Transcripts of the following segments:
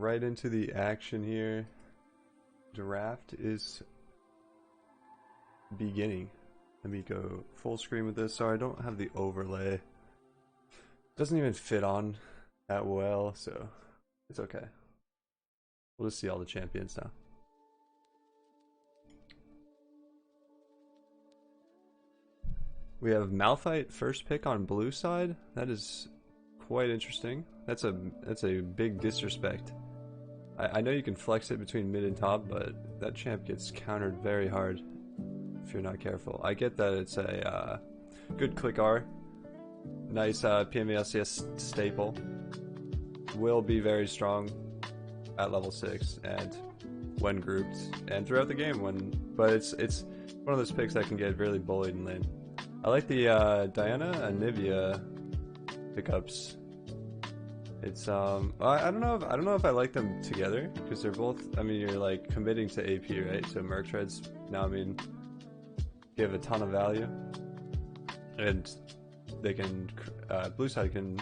right into the action here. Draft is beginning. Let me go full screen with this. Sorry, I don't have the overlay. Doesn't even fit on that well, so it's okay. We'll just see all the champions now. We have Malphite first pick on blue side. That is quite interesting. That's a big disrespect. I know you can flex it between mid and top, but that champ gets countered very hard if you're not careful. I get that it's a good click R, nice PMALCS staple. Will be very strong at level 6 and when grouped and throughout the game but it's one of those picks that can get really bullied in lane. I like the Diana and Nivea pickups. It's I don't know if I like them together because they're both, I mean, you're like committing to AP, right? So Merc Treads now, I mean, give a ton of value, and they can blue side can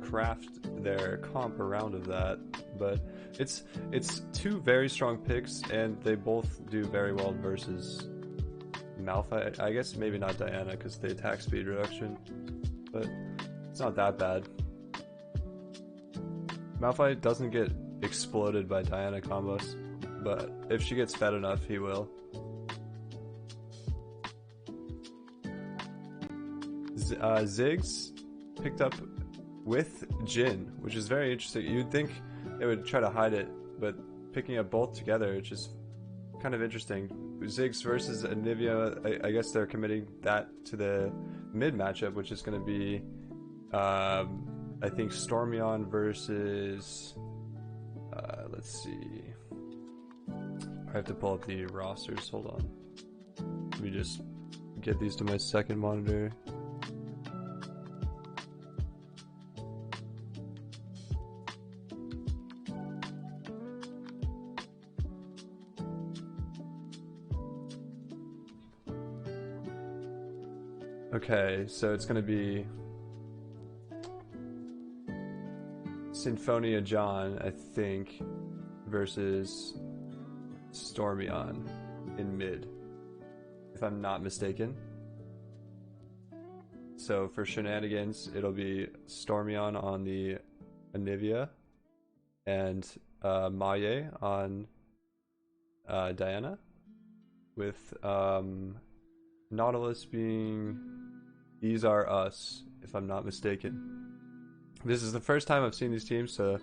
craft their comp around of that. But it's two very strong picks, and they both do very well versus Malphite. I guess maybe not Diana because the attack speed reduction, but it's not that bad. Malphite doesn't get exploded by Diana combos, but if she gets fed enough, he will. Ziggs picked up with Jhin, which is very interesting. You'd think they would try to hide it, but picking up both together, it's just kind of interesting. Ziggs versus Anivia, I guess they're committing that to the mid matchup, which is going to be I think Stormion versus let's see, I have to pull up the rosters, hold on, let me just get these to my second monitor. Okay, so it's gonna be Symphonia John, I think, versus Stormion in mid, if I'm not mistaken. So for shenanigans, it'll be Stormion on the Anivia and Maye on Diana, with Nautilus being These Are Us, if I'm not mistaken. This is the first time I've seen these teams, so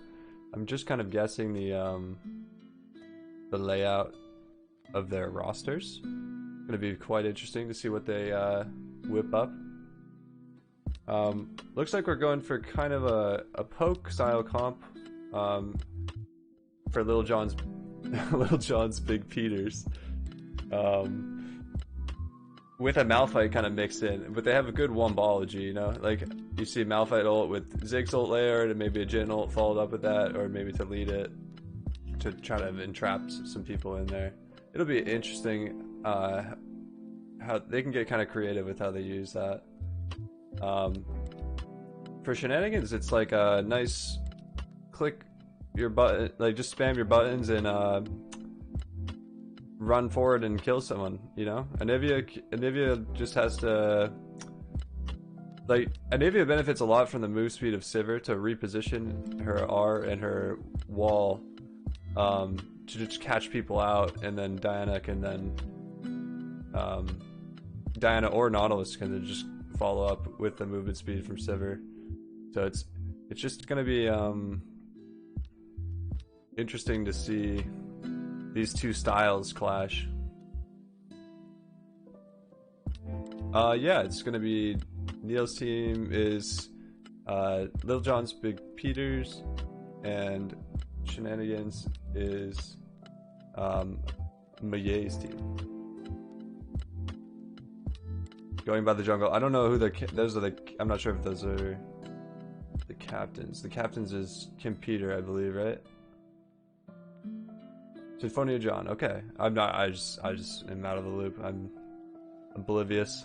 I'm just kind of guessing the layout of their rosters. It's gonna be quite interesting to see what they whip up. Looks like we're going for kind of a poke style comp for Little John's Big Peters. With a Malphite kind of mixed in, but they have a good one-ballology, you know? Like, you see Malphite ult with Ziggs ult layered, and maybe a Jhin ult followed up with that, or maybe to lead it, to try to entrap some people in there. It'll be interesting how they can get kind of creative with how they use that. For shenanigans, it's like a nice click your button, like just spam your buttons and run forward and kill someone, you know? Anivia just has to, like, Anivia benefits a lot from the move speed of Sivir to reposition her R and her wall to just catch people out, and then Diana can then Diana or Nautilus can then just follow up with the movement speed from Sivir. So it's just gonna be interesting to see these two styles clash. Yeah, it's gonna be, Neil's team is Lil Jon's Big Peters, and Shenanigans is Maye's team. Going by the jungle, I don't know who those are. I'm not sure if those are the captains. The captains is Kim Peter, I believe, right? Symphonia John. Okay, I'm not. I just am out of the loop. I'm oblivious.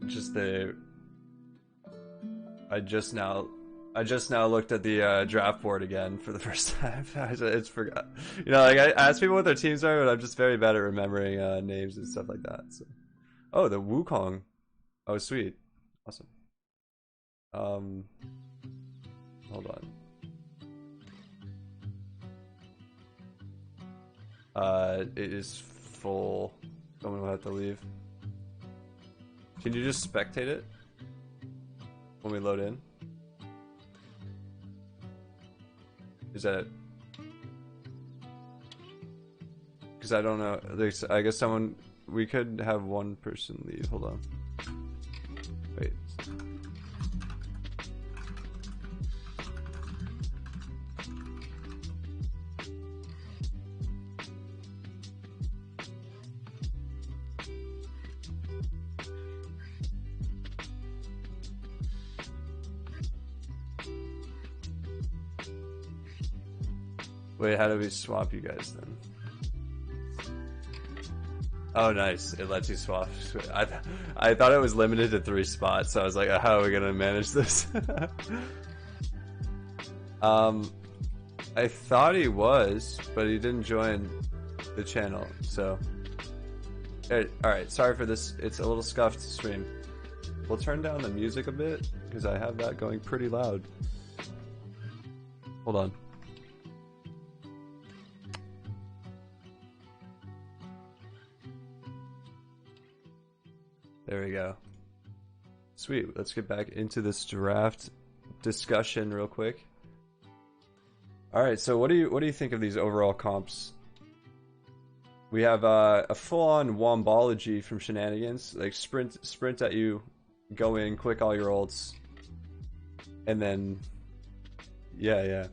Just the. I I just now looked at the draft board again for the first time. It's forgot. You know, like I ask people what their teams are, but I'm just very bad at remembering names and stuff like that. So. Oh, the Wukong. Oh, sweet. Awesome. Hold on. It is full. Someone will have to leave. Can you just spectate it when we load in? Is that? Because I don't know. I guess someone. We could have one person leave. Hold on. Wait. Wait, how do we swap you guys then? Oh, nice. It lets you swap. I thought it was limited to 3 spots, so I was like, how are we gonna manage this? I thought he was, but he didn't join the channel, so. Alright, sorry for this. It's a little scuffed stream. We'll turn down the music a bit, because I have that going pretty loud. Hold on. There we go. Sweet. Let's get back into this draft discussion real quick. All right. So what do you think of these overall comps? We have a full-on wombology from Shenanigans, like sprint at you, go in, click all your ults, and then yeah.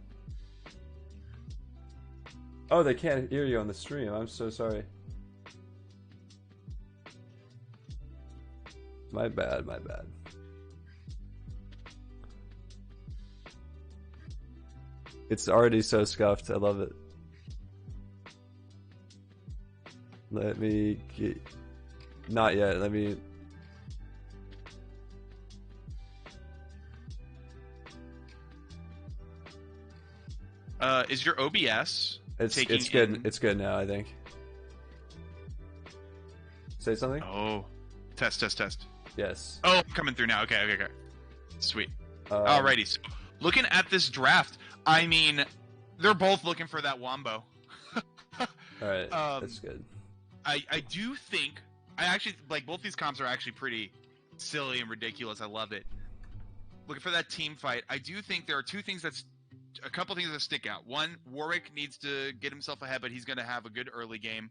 Oh, they can't hear you on the stream. I'm so sorry. My bad. It's already so scuffed. I love it. Let me get... Not yet. Let me... Is your OBS It's good. It's good now, I think. Say something? Oh. Test. Yes. Oh, coming through now. Okay. Sweet. Alrighty. So, looking at this draft, I mean, they're both looking for that wombo. Alright, that's good. I do think, I actually, like, both these comps are actually pretty silly and ridiculous. I love it. Looking for that team fight. I do think there are a couple things that stick out. One, Warwick needs to get himself ahead, but he's going to have a good early game.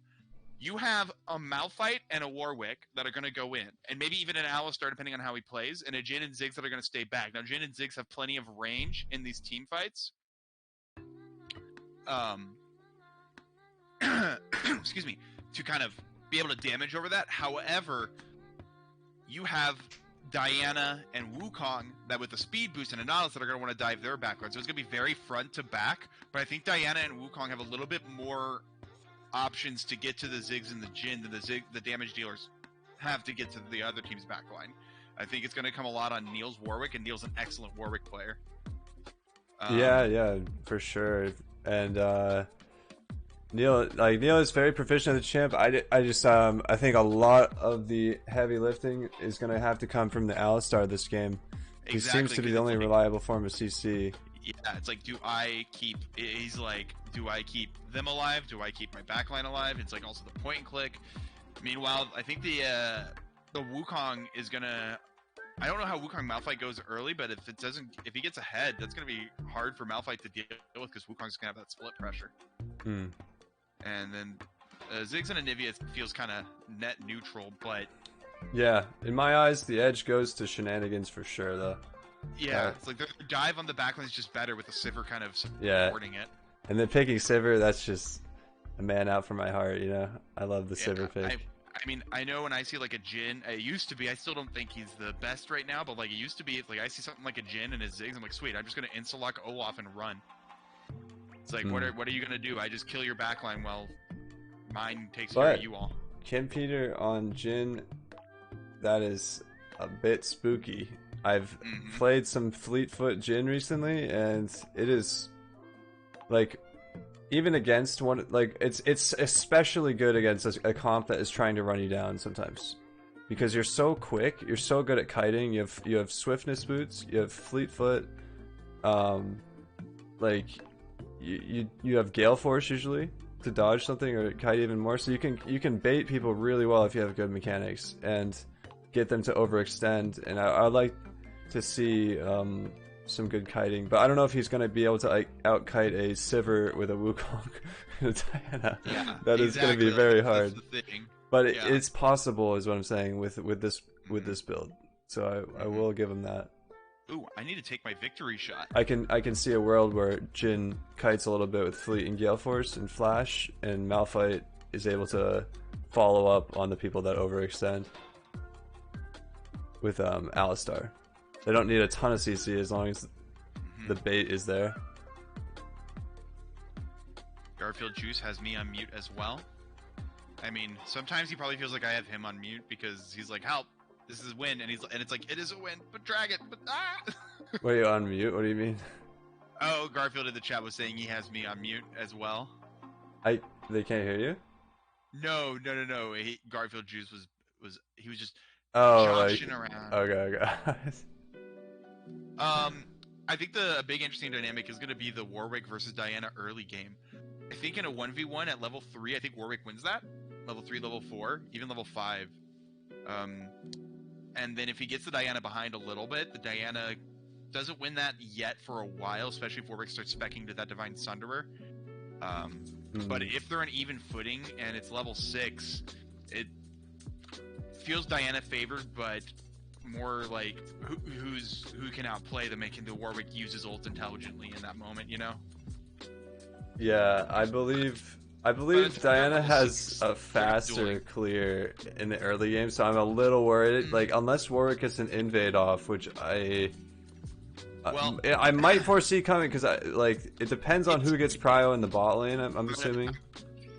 You have a Malphite and a Warwick that are going to go in, and maybe even an Alistar depending on how he plays, and a Jhin and Ziggs that are going to stay back. Now, Jhin and Ziggs have plenty of range in these team fights. Excuse me, to kind of be able to damage over that. However, you have Diana and Wukong that with a speed boost and a Nautilus that are going to want to dive their backwards. So it's going to be very front to back, but I think Diana and Wukong have a little bit more options to get to the Ziggs and the Jhin than the damage dealers have to get to the other team's backline. I think it's going to come a lot on Neil's Warwick, and Neil's an excellent Warwick player. Yeah, for sure. And Neil is very proficient at the champ. I think a lot of the heavy lifting is going to have to come from the Alistar this game. He seems to be the only reliable form of CC. Yeah, it's like, do I keep them alive? Do I keep my backline alive? It's like also the point and click. Meanwhile, I think the Wukong is gonna... I don't know how Wukong Malphite goes early, but if he gets ahead, that's gonna be hard for Malphite to deal with because Wukong's gonna have that split pressure. And then Ziggs and Anivia feels kind of net neutral, but... Yeah, in my eyes, the edge goes to Shenanigans for sure, though. Yeah, it's like their dive on the backline is just better with the Sivir kind of supporting it. And then picking Sivir, that's just a man out for my heart, you know? I love the Sivir pick. I mean, I know when I see like a Jhin, it used to be, I still don't think he's the best right now, but like it used to be, like I see something like a Jhin and a Ziggs, I'm like, sweet, I'm just going to insta-lock Olaf and run. It's like, what are you going to do? I just kill your backline while mine takes care of you all. Kim Peter on Jhin, that is a bit spooky. I've played some Fleetfoot Jin recently, and it is like even against one like it's especially good against a comp that is trying to run you down sometimes. Because you're so quick, you're so good at kiting. You have swiftness boots, you have Fleetfoot, like you have Gale Force usually to dodge something or kite even more. So you can bait people really well if you have good mechanics and get them to overextend. And I like to see some good kiting, but I don't know if he's going to be able to like out kite a Sivir with a Wukong and a Diana. Yeah, that is going to be very hard. That's the thing. But it's possible, is what I'm saying with this build. So I will give him that. Ooh, I need to take my victory shot. I can see a world where Jin kites a little bit with Fleet and Gale Force and Flash, and Malphite is able to follow up on the people that overextend with Alistar. They don't need a ton of CC as long as the bait is there. Garfield Juice has me on mute as well. I mean, sometimes he probably feels like I have him on mute because he's like, "Help! This is a win," and it's like, "It is a win, but drag it, but ah." What are you on mute? What do you mean? Oh, Garfield in the chat was saying he has me on mute as well. They can't hear you? No. Garfield Juice was just joshing around. Okay. I think a big interesting dynamic is going to be the Warwick versus Diana early game. I think in a 1v1 at level 3, I think Warwick wins that. Level 3, level 4, even level 5. And then if he gets the Diana behind a little bit, the Diana doesn't win that yet for a while, especially if Warwick starts specking to that Divine Sunderer. But if they're on even footing and it's level 6, it feels Diana favored, but more like who can outplay the making the Warwick use his ult intelligently in that moment, you know? Yeah, I believe Diana has a faster clear in the early game, so I'm a little worried. Like, unless Warwick gets an invade off, which I might foresee coming, because it depends on who gets prio in the bot lane. I'm assuming.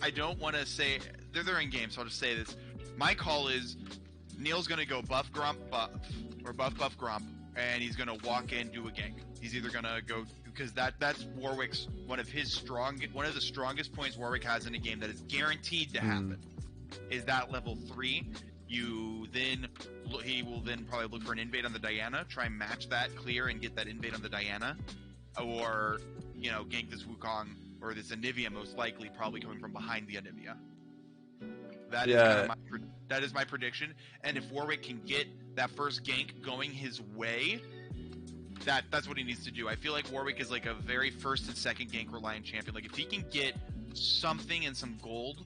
I don't want to say they're in game, so I'll just say this. My call is Neil's gonna go buff Grump buff or buff Grump, and he's gonna walk in, do a gank. He's either gonna go, because that's Warwick's one of the strongest points Warwick has in a game that is guaranteed to happen. Is that level 3? He will then probably look for an invade on the Diana, try and match that, clear, and get that invade on the Diana, or gank this Wukong or this Anivia, most likely probably coming from behind the Anivia. That is my prediction. And if Warwick can get that first gank going his way, that's what he needs to do. I feel like Warwick is like a very first and second gank reliant champion. Like, if he can get something and some gold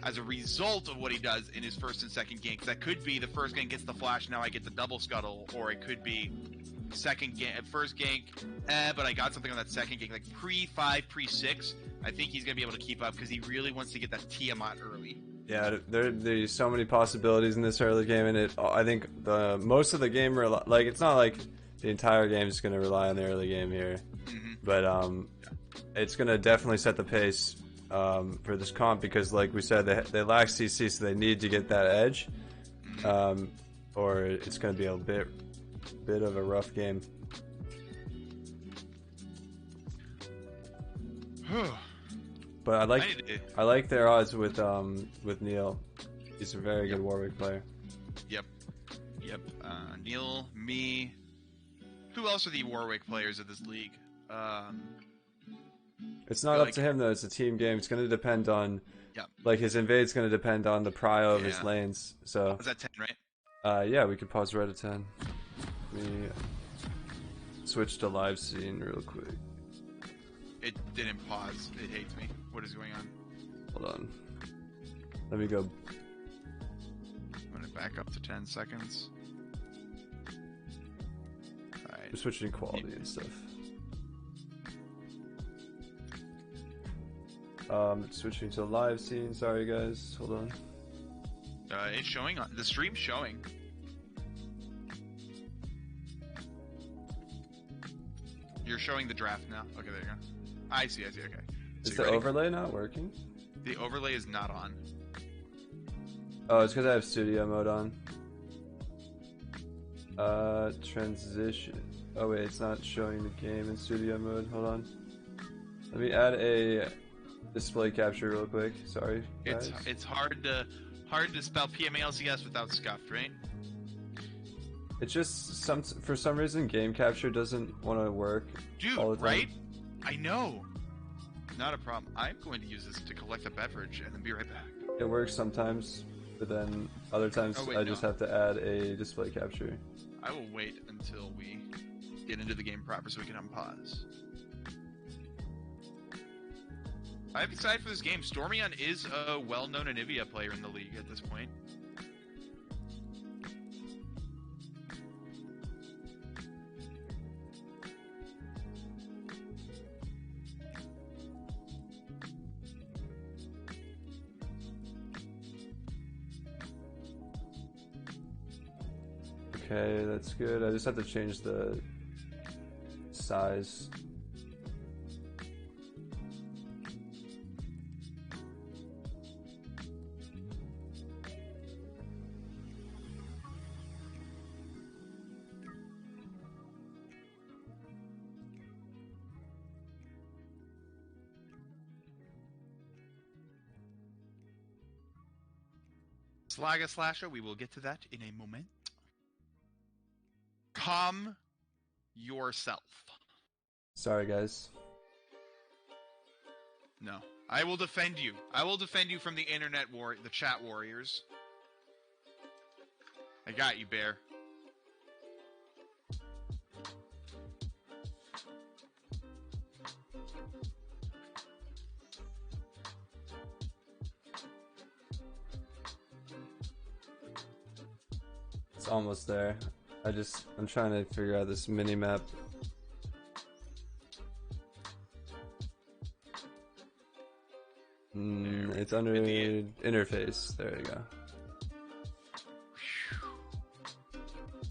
as a result of what he does in his first and second gank, that could be the first gank gets the flash, now I get the double scuttle, or it could be first gank, but I got something on that second gank, like pre-5, pre-6. I think he's going to be able to keep up because he really wants to get that Tiamat early. Yeah, there's so many possibilities in this early game, and I think most of the game, it's not like the entire game is going to rely on the early game here, but it's going to definitely set the pace for this comp, because like we said, they lack CC, so they need to get that edge, or it's going to be a bit of a rough game. But I like their odds with Neil. He's a very good Warwick player. Yep. Neil, me. Who else are the Warwick players of this league? It's not up to him though. It's a team game. It's going to depend on. Like, his invade's going to depend on the prio of his lanes. So. Was that 10, right? Yeah, we could pause right at 10. Let me switch to live scene real quick. It didn't pause. It hates me. What is going on? Hold on. Let me go. I'm going to back up to 10 seconds. Alright. I'm switching quality and stuff. Switching to live scene. Sorry guys. Hold on. It's showing on the stream's showing. You're showing the draft now. Okay, there you go. I see. Okay. Is the overlay not working? The overlay is not on. Oh, it's because I have studio mode on. Transition. Oh wait, it's not showing the game in studio mode. Hold on. Let me add a display capture real quick. Sorry, guys. It's hard to spell PMALCS without scuffed, right? It's just for some reason game capture doesn't want to work. Dude, all the time. right? I know. Not a problem. I'm going to use this to collect a beverage and then be right back. It works sometimes, but then other times I just have to add a display capture. I will wait until we get into the game proper so we can unpause. I'm excited for this game. Stormyon is a well-known Anivia player in the league at this point. Okay, that's good. I just have to change the size. Slaga Slasher, we will get to that in a moment. Calm yourself. Sorry, guys. No. I will defend you. I will defend you from the the chat warriors. I got you, Bear. It's almost there. I'm trying to figure out this mini map. It's under interface. There you go.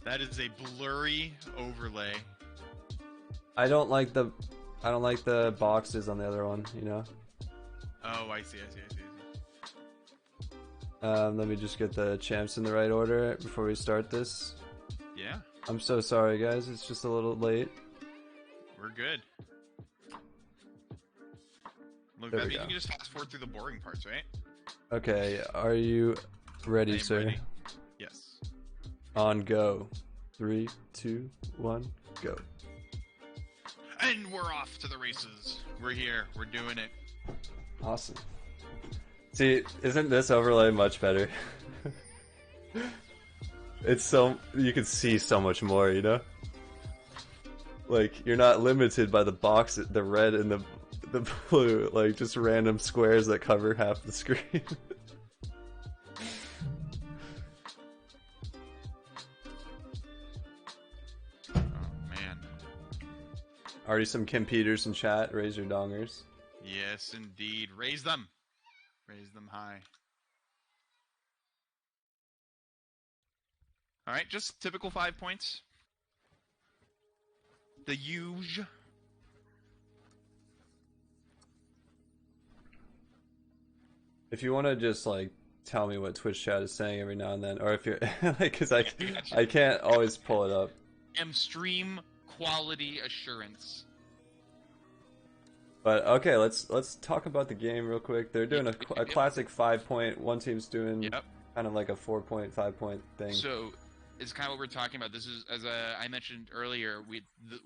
That is a blurry overlay. I don't like the boxes on the other one, you know? Oh, I see. Let me just get the champs in the right order before we start this. Yeah. I'm so sorry, guys. It's just a little late. We're good. Look, There that we means go. you can just fast forward through the boring parts, right? Okay, are you ready, sir? Ready. Yes. On go. 3, 2, 1, go. And we're off to the races. We're here. We're doing it. Awesome. See, isn't this overlay much better? It's so you can see so much more, you know? Like, you're not limited by the box, the red and the blue, like just random squares that cover half the screen. Already some Kim Peters in chat. Raise your dongers. Yes, indeed. Raise them. Raise them high. All right, just typical 5 points. The huge. If you want to just like tell me what Twitch chat is saying every now and then, or if you're like, because I can't always pull it up. Stream quality assurance. But okay, let's talk about the game real quick. They're doing a classic 5 point. One team's doing kind of like a 4 point, 5 point thing. So it's kind of what we're talking about. This is, as I mentioned earlier,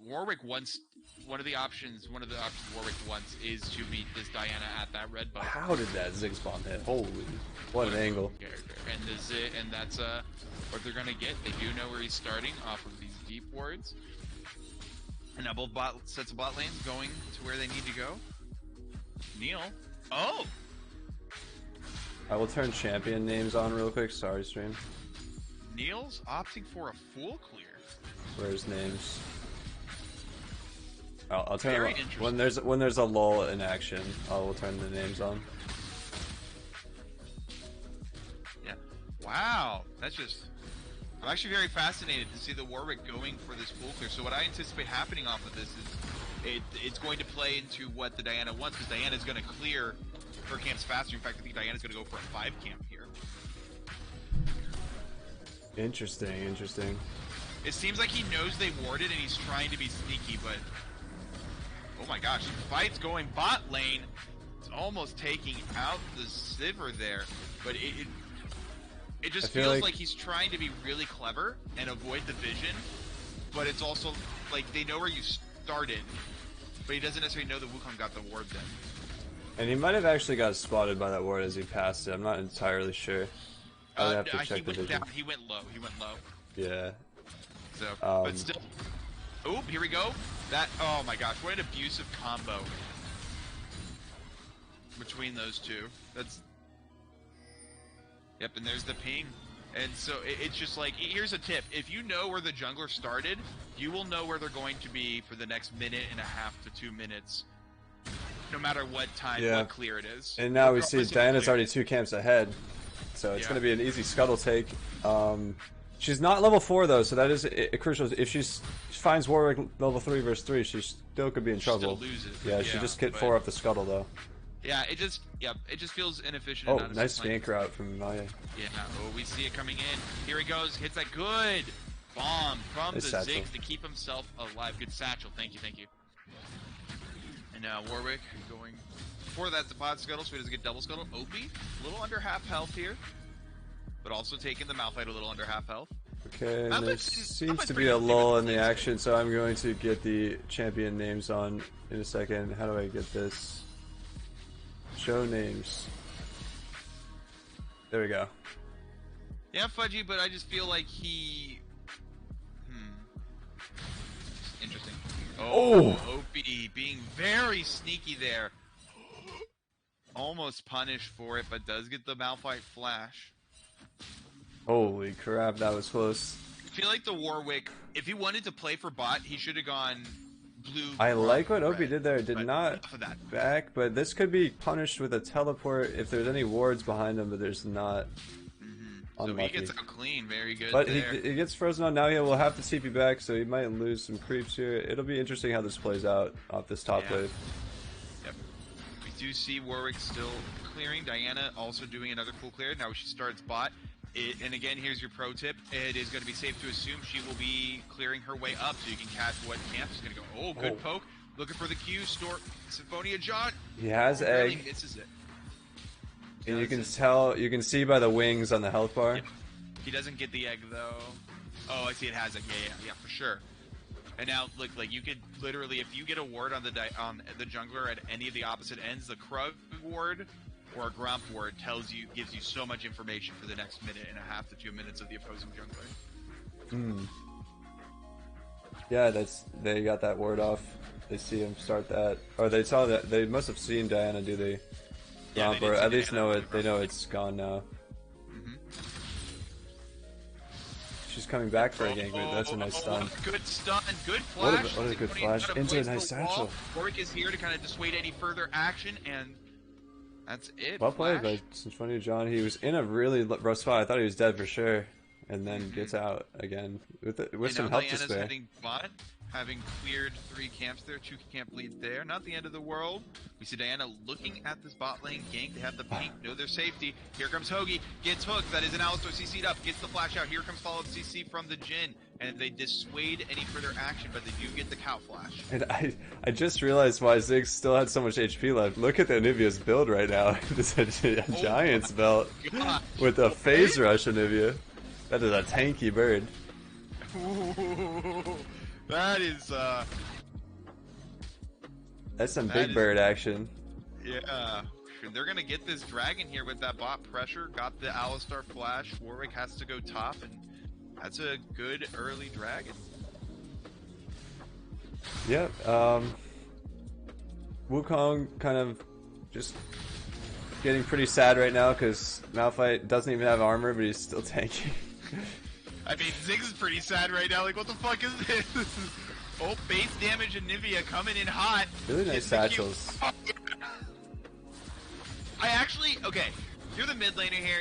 Warwick wants one of the options Warwick wants is to beat this Diana at that red buff. How did that Ziggs bomb hit? Holy, what an angle! And that's what they're gonna get. They do know where he's starting off of these deep wards. And now both sets of bot lanes going to where they need to go. Neil. Oh! I will turn champion names on real quick. Sorry, stream. Neil's opting for a full clear. Where's names? I'll turn Very them on. When there's a lull in action. I will turn the names on. Yeah. Wow. That's just. I'm actually very fascinated to see the Warwick going for this full clear. So what I anticipate happening off of this is it's going to play into what the Diana wants, because Diana's going to clear her camps faster. In fact, I think Diana's going to go for a 5 camp here. Interesting. It seems like he knows they warded and he's trying to be sneaky, but oh my gosh, fight's going bot lane. It's almost taking out the Sivir there, but it just feels like he's trying to be really clever and avoid the vision, but it's also like they know where you started, but he doesn't necessarily know that Wukong got the ward then. And he might have actually got spotted by that ward as he passed it. I'm not entirely sure. I would have to check the vision. He went low. He went low. Yeah. So, but still. Oh, here we go. That. Oh my gosh, what an abusive combo between those two. That's. Yep, and there's the ping. And so it's just like, here's a tip. If you know where the jungler started, you will know where they're going to be for the next minute and a half to 2 minutes. No matter what time, what clear it is. And now we see Diana's already 2 camps ahead. So it's going to be an easy scuttle take. She's not level 4 though, so that is crucial. If she finds Warwick level 3 versus 3, she still could be in trouble. Still lose it. Yeah, she just get 4 off the scuttle though. Yeah, it just feels inefficient. Oh, nice gank route from Maya. Yeah, oh, we see it coming in. Here he goes, hits that good bomb from the Ziggs to keep himself alive. Good satchel, thank you. And now Warwick going for that bot scuttle, so he doesn't get double scuttle. Opie, a little under half health here, but also taking the Malphite a little under half health. Okay, and there seems to be a lull in the action, so I'm going to get the champion names on in a second. How do I get this? Show names. There we go. Yeah, Fudgy, but I just feel like he... Interesting. Oh, Opie being very sneaky there. Almost punished for it, but does get the Malphite flash. Holy crap, that was close. I feel like the Warwick, if he wanted to play for bot, he should have gone blue. I like what Opie did there. Did not back, but this could be punished with a teleport if there's any wards behind him, but there's not. So he gets out clean, very good. But he gets frozen on now. He will have to TP back, so he might lose some creeps here. It'll be interesting how this plays out off this top wave. Yep. We do see Warwick still clearing. Diana also doing another full clear. Now she starts bot. And again, here's your pro tip. It is going to be safe to assume she will be clearing her way up, so you can catch what camp is going to go. Oh, good poke. Looking for the Q. Store Symphonia John. He has egg. Really misses it. And you can tell, you can see by the wings on the health bar. Yep. He doesn't get the egg though. Oh, I see it has it. Yeah, for sure. And now, look, like you could literally, if you get a ward on the jungler at any of the opposite ends, the Krug ward or a Grump ward gives you so much information for the next minute and a half to 2 minutes of the opposing jungler. Yeah, they got that ward off. They see him start that, or they saw that. They must have seen Diana do the Grump, or at least know it. They know it's gone now. She's coming back for a gank, but that's a nice stun. Good stun, good flash. What a good flash into a nice satchel. Warwick is here to kind of dissuade any further action, and that's it. Well played by Symphonia John. He was in a really rough spot. I thought he was dead for sure, and then gets out again with some help to spare. Heading bot, having cleared 3 camps there, 2 camp lead there. Not the end of the world. We see Diana looking at this bot lane gank. They have the pink, know their safety. Here comes Hoagie, gets hooked. That is an Alistar CC'd up, gets the flash out. Here comes follow-up CC from the Jhin, and they dissuade any further action, but they do get the cow flash. And I just realized why Ziggs still had so much HP left. Look at the Anivia's build right now. This is a Giant's belt with a phase rush Anivia. That is a tanky bird. Ooh, that is that's some big bird action. Yeah. They're gonna get this dragon here with that bot pressure. Got the Alistar flash. Warwick has to go top, and that's a good early dragon. Yep. Wukong kind of just getting pretty sad right now because Malphite doesn't even have armor, but he's still tanky. I mean, Ziggs is pretty sad right now. Like, what the fuck is this? Oh, base damage Anivia coming in hot. Really nice satchels. I actually, okay, you're the mid laner here.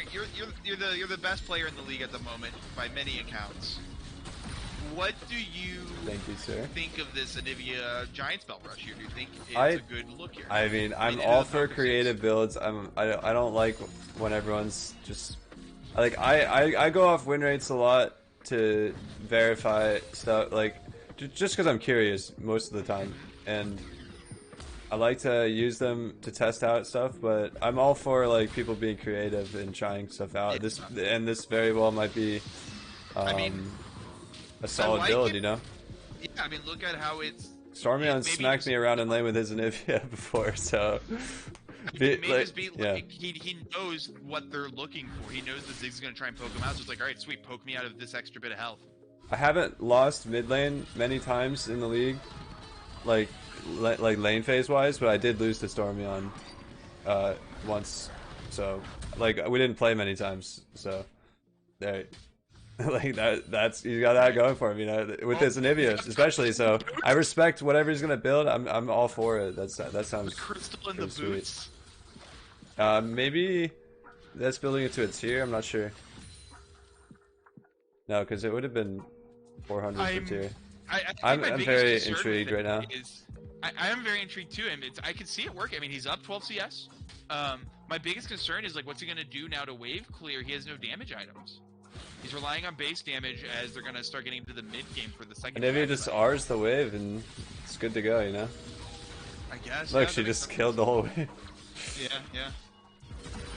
You're the best player in the league at the moment by many accounts. What do you think of this Anivia Giant Spell Rush here? Do you think it's a good look here? I mean, I'm all for creative builds. I don't like when everyone's just like I go off win rates a lot to verify stuff, like just because I'm curious most of the time, and I like to use them to test out stuff. But I'm all for like people being creative and trying stuff out. This very well might be I mean, a solid like build, it. you know. Yeah, I mean, look at how it's. Stormion smacked me around in lane with his Anivia before, so. It may just be like he knows what they're looking for. He knows that Ziggs is gonna try and poke him out, so it's like, alright, sweet, poke me out of this extra bit of health. I haven't lost mid lane many times in the league, like lane phase wise, but I did lose to Stormion once, so like we didn't play many times, so there. Like that's you got that going for him, you know, with his Anivia especially. So I respect whatever he's gonna build. I'm all for it. That sounds the crystal in the sweet. boots. Maybe that's building it to a tier. I'm not sure. No, because it would have been 400 per tier. I'm very intrigued right now. I am very intrigued too, and I can see it work. I mean, he's up 12 CS. My biggest concern is like, what's he gonna do now to wave clear? He has no damage items. He's relying on base damage as they're gonna start getting into the mid game for the second. And maybe just R's the wave and it's good to go, you know. I guess. Look, she just killed the whole wave. Yeah.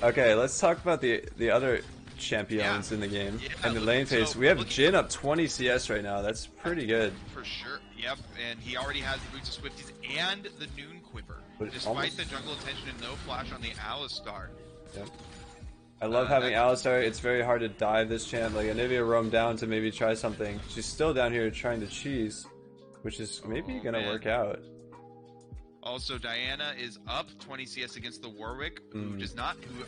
Okay, let's talk about the other champions in the game. And the lane phase. We have Jhin up 20 CS right now. That's pretty good. For sure. Yep. And he already has the boots of Swifties and the Noon Quiver. Despite the jungle attention and no flash on the Alistar. Yep. I love having Alistar. It's very hard to dive this champ. Like Anivia roamed down to maybe try something. She's still down here trying to cheese, which is maybe gonna work out. Also, Diana is up 20 CS against the Warwick, who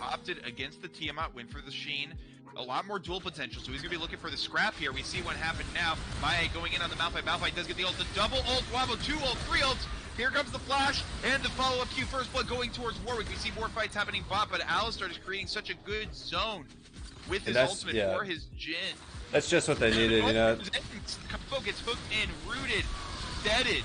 opted against the Tiamat, went for the Sheen. A lot more duel potential, so he's gonna be looking for the scrap here. We see what happened now. Maya going in on the Malphite. Malphite does get the ult, the double ult, Wabo, 2 ult, 3 ults. Here comes the flash, and the follow-up Q, first blood going towards Warwick. We see more fights happening bot, but Alistar is creating such a good zone with his ultimate for his Jhin. That's just what they needed, you know. Gets hooked in, rooted, deaded.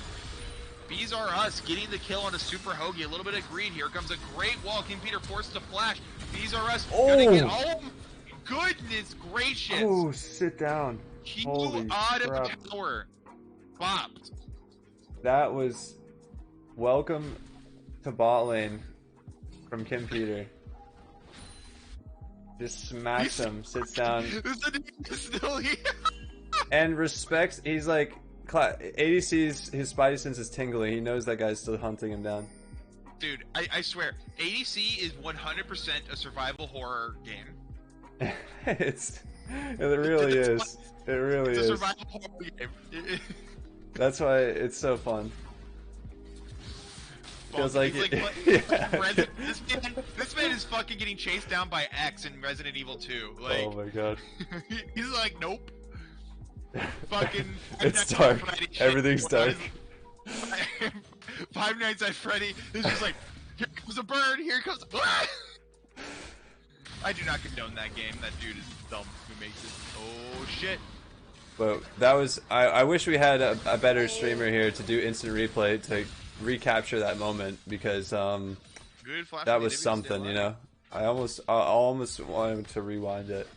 Bees are us, getting the kill on a super Hoagie. A little bit of greed. Here comes a great wall. King Peter forced to flash. Bees are us. Oh, goodness gracious. Oh, sit down. Holy out of power. Bopped. That was welcome to bot lane from Kim Peter. Just smacks him, sits down. Still here. And respects, he's like, ADC's, his spidey sense is tingling. He knows that guy's still hunting him down. Dude, I swear, ADC is 100% a survival horror game. It really is. It really is. It's a survival horror game. That's why it's so fun. Feels like this man is fucking getting chased down by X in Resident Evil 2. Like, oh my god. He's like, nope. Fucking. It's dark. Everything's dark. Five Nights at Freddy is just like, here comes a bird, here comes a... I do not condone that game. That dude is dumb who makes it. Oh shit. But that was, I wish we had a better streamer here to do instant replay to recapture that moment, because that was something, you know. I almost wanted to rewind it.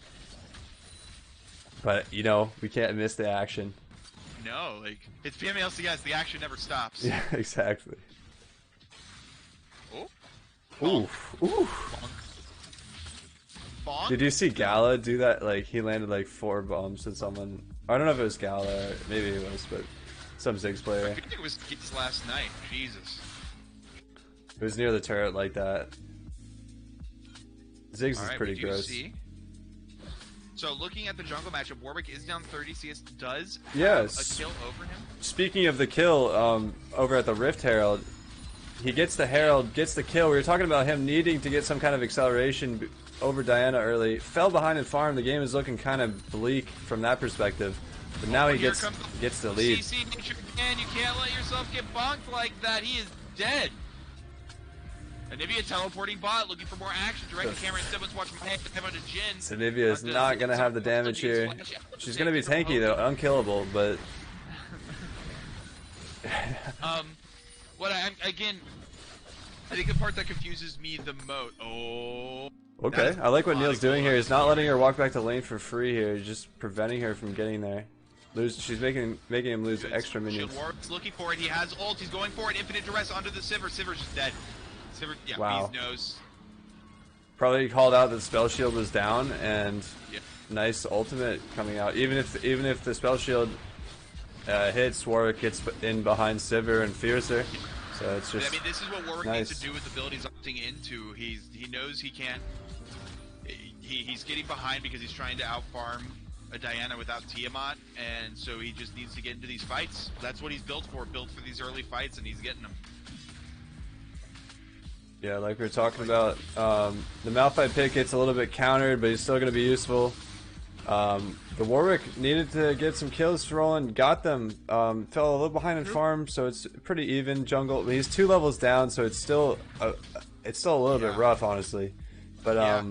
But, you know, we can't miss the action. No, like, it's PMALCS, the action never stops. Yeah, exactly. Oh. Oof. Oof. Bonk. Bonk. Did you see Gala do that? Like, he landed like 4 bombs at someone. I don't know if it was Gala, or maybe it was, but some Ziggs player. I think it was Giggs last night. Jesus. It was near the turret like that. Ziggs is pretty gross. So looking at the jungle matchup, Warwick is down 30 CS, does have a kill over him. Speaking of the kill, over at the Rift Herald, he gets the Herald, gets the kill. We were talking about him needing to get some kind of acceleration over Diana early. Fell behind in farm. The game is looking kind of bleak from that perspective. But now he gets the lead. CC nature again. You can't let yourself get bonked like that. He is dead. Anivia teleporting bot, looking for more action. Direct the camera instead. Let's watch my head dive onto Jhin. Anivia is not going to have the damage here. She's going to be tanky though, unkillable, but... Again, I think the part that confuses me the most... Oh... Okay, I like what Neil's doing here. He's not letting her walk back to lane for free here. He's just preventing her from getting there. She's making him lose extra minions. Warwick's looking for it. He has ult. He's going for it. Infinite duress onto the Sivir. Sivir's just dead. Sivir, yeah, wow. Beast knows. Probably called out that spell shield was down, and nice ultimate coming out. Even if the spell shield hits, Warwick gets in behind Sivir and fears her. So it's just. I mean, this is what Warwick needs to do with abilities opting into. He knows he can't. He's getting behind because he's trying to outfarm a Diana without Tiamat, and so he just needs to get into these fights. That's what he's built for these early fights, and he's getting them. Yeah, like we were talking about, the Malphite pick gets a little bit countered, but he's still going to be useful. The Warwick needed to get some kills rolling, got them, fell a little behind in farm, so it's pretty even jungle. He's 2 levels down, so it's still a little bit rough, honestly. But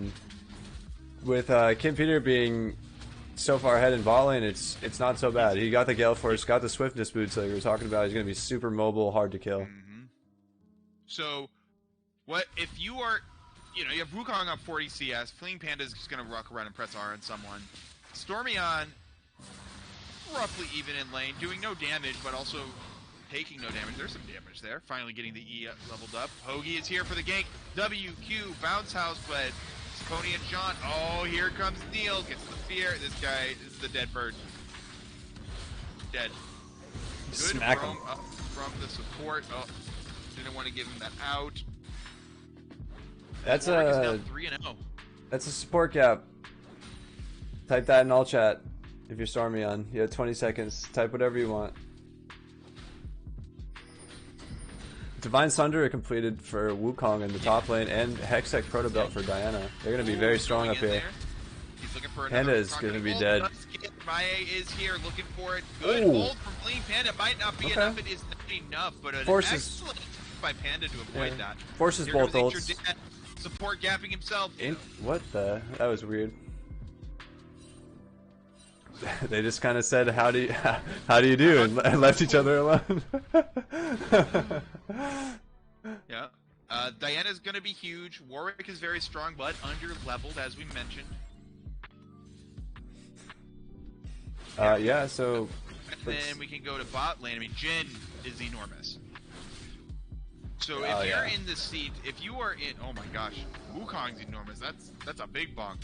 with Kim Peter being so far ahead in bot lane, it's not so bad. He got the Gale Force, got the swiftness boots like we were talking about. He's going to be super mobile, hard to kill. So, what if you are, you have Wukong on 40 CS, Fleeing Panda's just going to ruck around and press R on someone. Stormyon, roughly even in lane, doing no damage, but also taking no damage. There's some damage there. Finally getting the E leveled up. Hoagie is here for the gank. WQ, bounce house, but Pony and John. Oh, here comes Neil. Gets the fear. This guy is the dead bird. Dead. Good smack him up from the support. Oh, didn't want to give him that out. That's a 3-0. That's a support gap. Type that in all chat if you're Stormyon. You have 20 seconds. Type whatever you want. Divine Sunder completed for Wukong in the top lane, and Hextech Proto Belt for Diana. They're going to be very strong up here. He's looking for Panda is going to be dead. Maya is here looking for it. Good ult from Fleeing Panda. Might not be enough. It is not enough, but an excellent by Panda to avoid that. Forces here both ults. Support gapping himself. What the? That was weird. They just kind of said, how do you do, and left each other alone. Yeah. Diana's going to be huge. Warwick is very strong, but under-leveled, as we mentioned. Yeah, so... And then we can go to bot lane. I mean, Jhin is enormous. So if you're in the seat, if you are in... Oh my gosh. Wukong's enormous. That's a big bonk.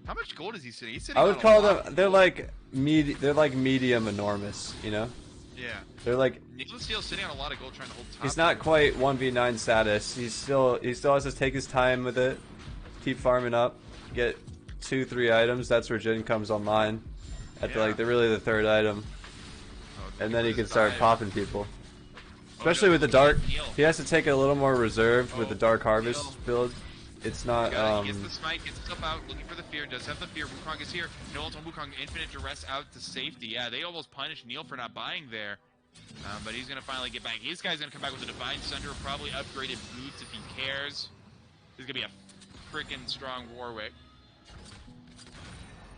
How much gold is he sitting? He's sitting I would call them... They're like medium enormous, you know? Yeah. They're like... Nicholas Steele's sitting on a lot of gold trying to hold top. He's not quite 1v9 status. He still has to take his time with it. Keep farming up. Get 2-3 items. That's where Jhin comes online. At really the 3rd item. And then he can start popping people. Especially with the dark. He has to take it a little more reserved with the Dark Harvest build. It's not, He gets the smite, gets himself out, looking for the fear, does have the fear. Wukong is here. No ult on Wukong, infinite duress out to safety. Yeah, they almost punished Neil for not buying there. But he's going to finally get back. This guy's going to come back with a Divine Sunder, probably upgraded boots if he cares. He's going to be a freaking strong Warwick.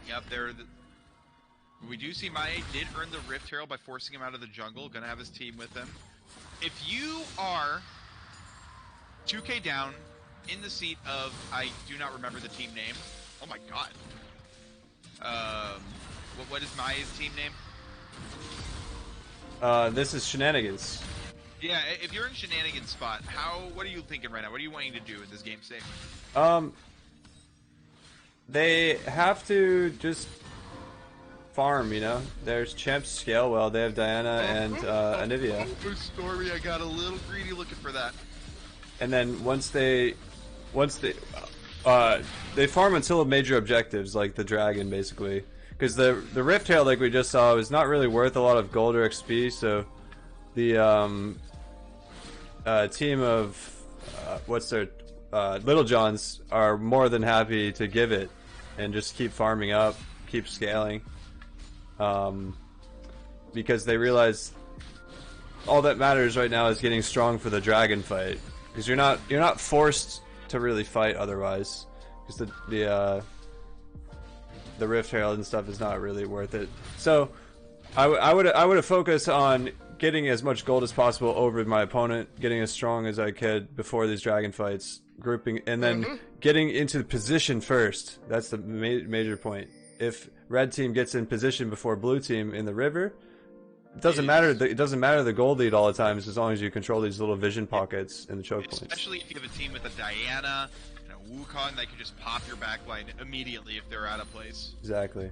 Yep, we do see Maya did earn the Rift Herald by forcing him out of the jungle. Going to have his team with him. If you are 2k down, in the seat of, I do not remember the team name. Oh my god. What is Maya's team name? This is Shenanigans. Yeah, if you're in Shenanigans spot, what are you thinking right now? What are you wanting to do in this game safe? They have to just farm, you know? There's champs scale well. They have Diana and Anivia. Stormy, I got a little greedy looking for that. And then once they farm until major objectives like the dragon, basically, because the Rift Tail, like we just saw, is not really worth a lot of gold or XP. So the team of Little Johns are more than happy to give it and just keep farming up, keep scaling, because they realize all that matters right now is getting strong for the dragon fight. Because you're not forced to really fight otherwise, because the Rift Herald and stuff is not really worth it. So I would have focused on getting as much gold as possible over my opponent, getting as strong as I could before these dragon fights, grouping, and then getting into the position first. That's the major point. If red team gets in position before blue team in the river, it doesn't matter. It doesn't matter the gold lead all the times as long as you control these little vision pockets in the choke points. Especially if you have a team with a Diana and a Wukong that can just pop your backline immediately if they're out of place. Exactly.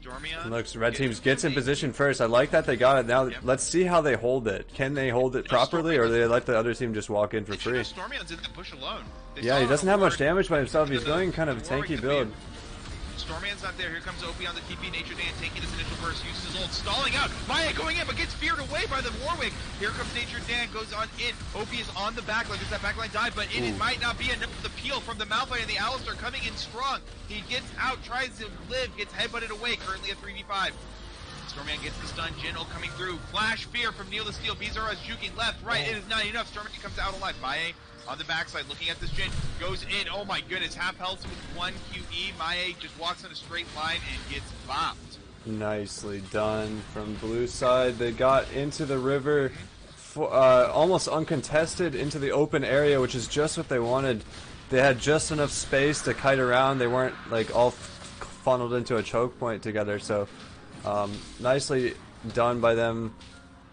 Dormion. And looks, red teams gets in position first. I like that they got it. Now let's see how they hold it. Can they hold it properly, or do they let the other team just walk in for free? Stormion's in that push alone. Yeah, he doesn't have much damage by himself. He's going kind of a tanky build. Stormion's not there. Here comes OP on the TP. Nature Dan taking his initial burst, uses his ult, stalling out. Maya going in, but gets feared away by the Warwick. Here comes Nature Dan, goes on in. OP is on the backline. Does that backline die? But it might not be enough. The peel from the Malphite and the Alistar coming in strong. He gets out, tries to live, gets headbutted away. Currently a 3v5. Stormion gets the stun. Jin'll coming through. Flash fear from Neil the Steel. Bizarre is juking left, right. It is not enough. Stormion comes out alive. Maya on the backside, looking at this Jin, goes in. Oh my goodness, half health with 1 QE. Maya just walks in a straight line and gets bopped. Nicely done from blue side. They got into the river almost uncontested into the open area, which is just what they wanted. They had just enough space to kite around. They weren't like all funneled into a choke point together. So nicely done by them.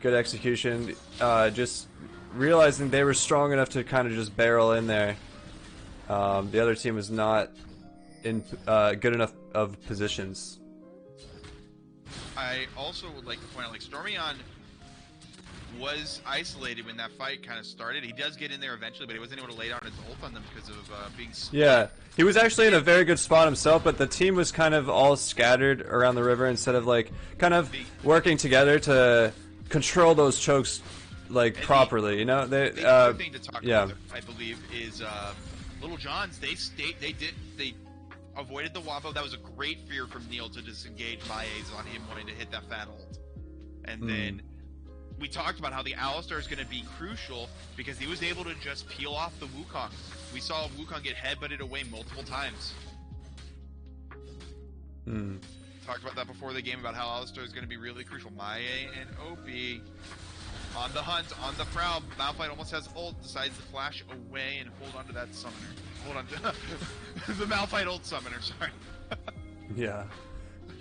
Good execution. Just realizing they were strong enough to kind of just barrel in there. The other team was not in good enough of positions. I also would like to point out, like, Stormion was isolated when that fight kind of started. He does get in there eventually, but he wasn't able to lay down his ult on them because of being split. Yeah, he was actually in a very good spot himself, but the team was kind of all scattered around the river instead of like kind of working together to control those chokes like properly. You know, the other thing to talk yeah. about, I believe, is Little Johns. They avoided the Wampo. That was a great fear from Neil to disengage Maia's on him wanting to hit that fat ult. And then we talked about how the Alistar is going to be crucial because he was able to just peel off the Wukong. We saw Wukong get headbutted away multiple times. Talked about that before the game about how Alistar is going to be really crucial. Maia and OP on the hunt, on the prowl. Malphite almost has ult, decides to flash away and hold on to that summoner. Hold on to the Malphite ult summoner, sorry. Yeah.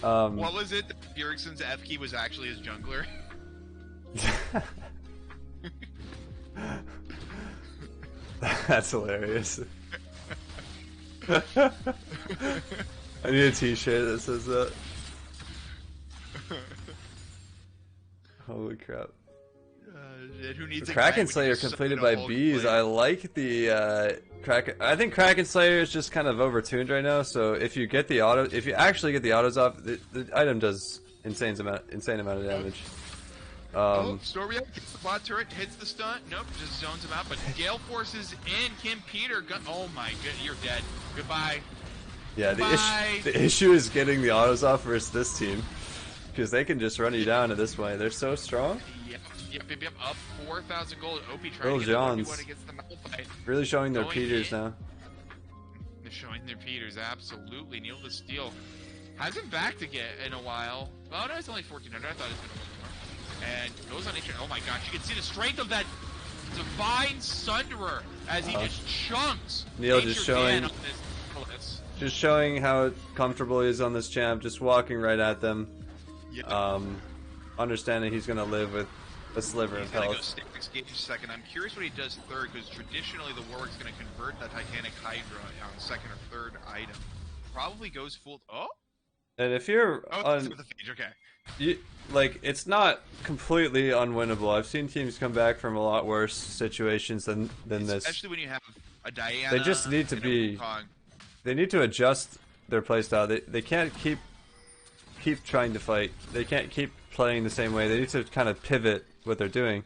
What was it? Bjergsen's F key was actually his jungler. That's hilarious. I need a t-shirt that says that. Holy crap. Who needs Kraken Slayer completed by bees. I like the Kraken. I think Kraken Slayer is just kind of overtuned right now. So if you get the auto, if you actually get the autos off, the item does insane amount of damage. Stormio gets the bot turret, hits the stun. Nope, just zones him out. But Gale forces in. Kim Peter. Oh my god, you're dead. Goodbye. Yeah, the issue is getting the autos off versus this team. Because they can just run you down at this point. They're so strong. Yep. Up 4,000 gold. OP trying to get Johns. against the Malphite. Really showing their Peters now. They're showing their Peters, absolutely. Neil the Steel hasn't backed again in a while. Oh no, it's only 1,400. I thought it was going to be more. And goes on nature. Oh my gosh, you can see the strength of that Divine Sunderer as he just chunks. Neil just showing how comfortable he is on this champ, just walking right at them. Yep. Understanding he's going to live with a sliver of health. He's going to go Gage second. I'm curious what he does third, because traditionally the Warwick's going to convert that Titanic Hydra on second or third item. Probably goes full. Oh? And if you're on... With the phage, okay. Like, it's not completely unwinnable. I've seen teams come back from a lot worse situations than this. Especially when you have a Diana. They just need to be... They need to adjust their playstyle. They can't keep trying to fight. They can't keep playing the same way. They need to kind of pivot what they're doing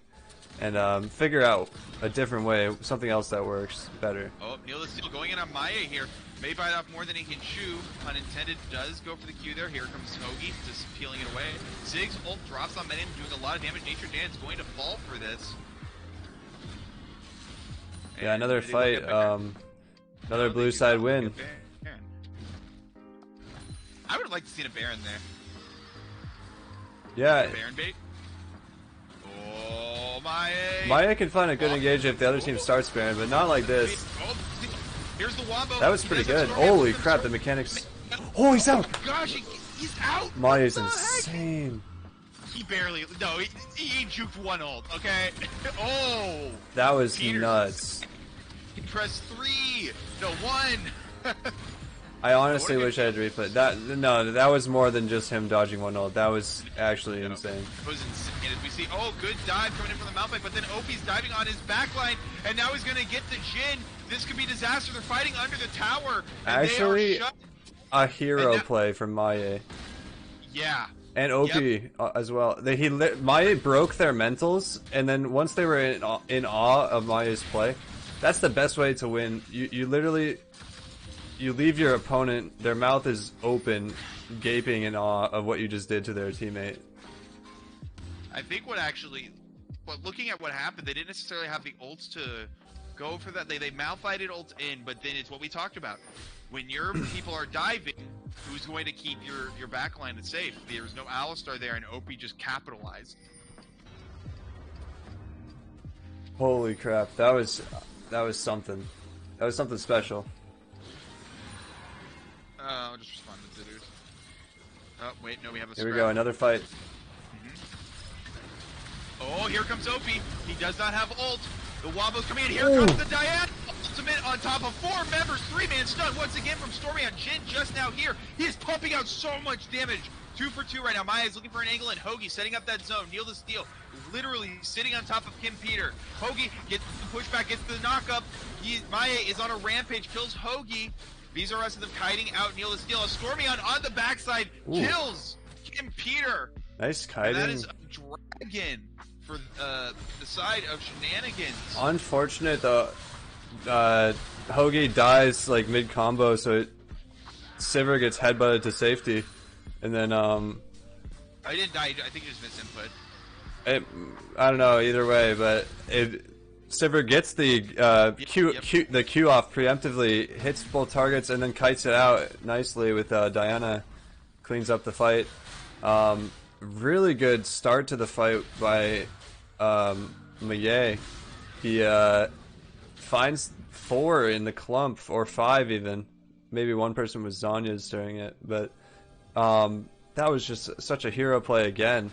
and figure out a different way, something else that works better. Oh, Neil is still going in on Maya here. May bite off more than he can chew. Unintended does go for the Q there. Here comes Hoagie, just peeling it away. Ziggs ult drops on Menin, doing a lot of damage. Nature Dan's going to fall for this. Yeah, another fight. Another blue side win. I would have liked to see a Baron there. Yeah. Baron bait? Maya can find a good engage if the other team starts Baron, but not like this. Here's the wombo. That was pretty good. Holy crap, the mechanics. Oh, he's out! Gosh, he's out! Maya's insane. He barely. No, he juked one ult, okay? Oh! That was Peter's, nuts. He pressed 3! No, 1! I honestly wish I had replay. That was more than just him dodging one ult. That was actually insane. It was insane. As we see, oh, good dive coming in from the mount pipe, but then Opie's diving on his backline, and now he's gonna get the Jhin. This could be disaster. They're fighting under the tower. And actually, they are shut. A hero play from Maya. Yeah. And Opie as well. Maya broke their mentals, and then once they were in awe of Maya's play, that's the best way to win. You literally, you leave your opponent, their mouth is open, gaping in awe of what you just did to their teammate. I think looking at what happened, they didn't necessarily have the ults to go for that. They malfighted ults in, but then it's what we talked about. When your people are diving, who's going to keep your backline safe? There's no Alistar there, and OP just capitalized. Holy crap, that was something. That was something special. I'll just respond to Zitters. Oh, wait, no, we have a Here we go, another fight. Oh, here comes Opie. He does not have ult. The Wombo's coming in. Here comes the Diana. Ultimate on top of 4 members. 3-man stun once again from Stormy on Jhin just now here. He is pumping out so much damage. 2 for 2 right now. Maya is looking for an angle, and Hoagie setting up that zone. Kneel to steal. Literally sitting on top of Kim Peter. Hoagie gets the pushback, gets the knock-up. Maya is on a rampage, kills Hoagie. These are us of them kiting out Kneel to steal. A Stormy on the backside kills Kim Peter. Nice kiting. And that is a dragon for the side of Shenanigans. Unfortunate though, Hoagie dies like mid combo, so Sivir gets headbutted to safety, and then I didn't die. I think he just missed input. I don't know either way, but Sivir gets the Q off preemptively, hits both targets, and then kites it out nicely with Diana, cleans up the fight. Really good start to the fight by Maye. He finds 4 in the clump, or 5 even. Maybe one person was Zanya's during it, but that was just such a hero play again.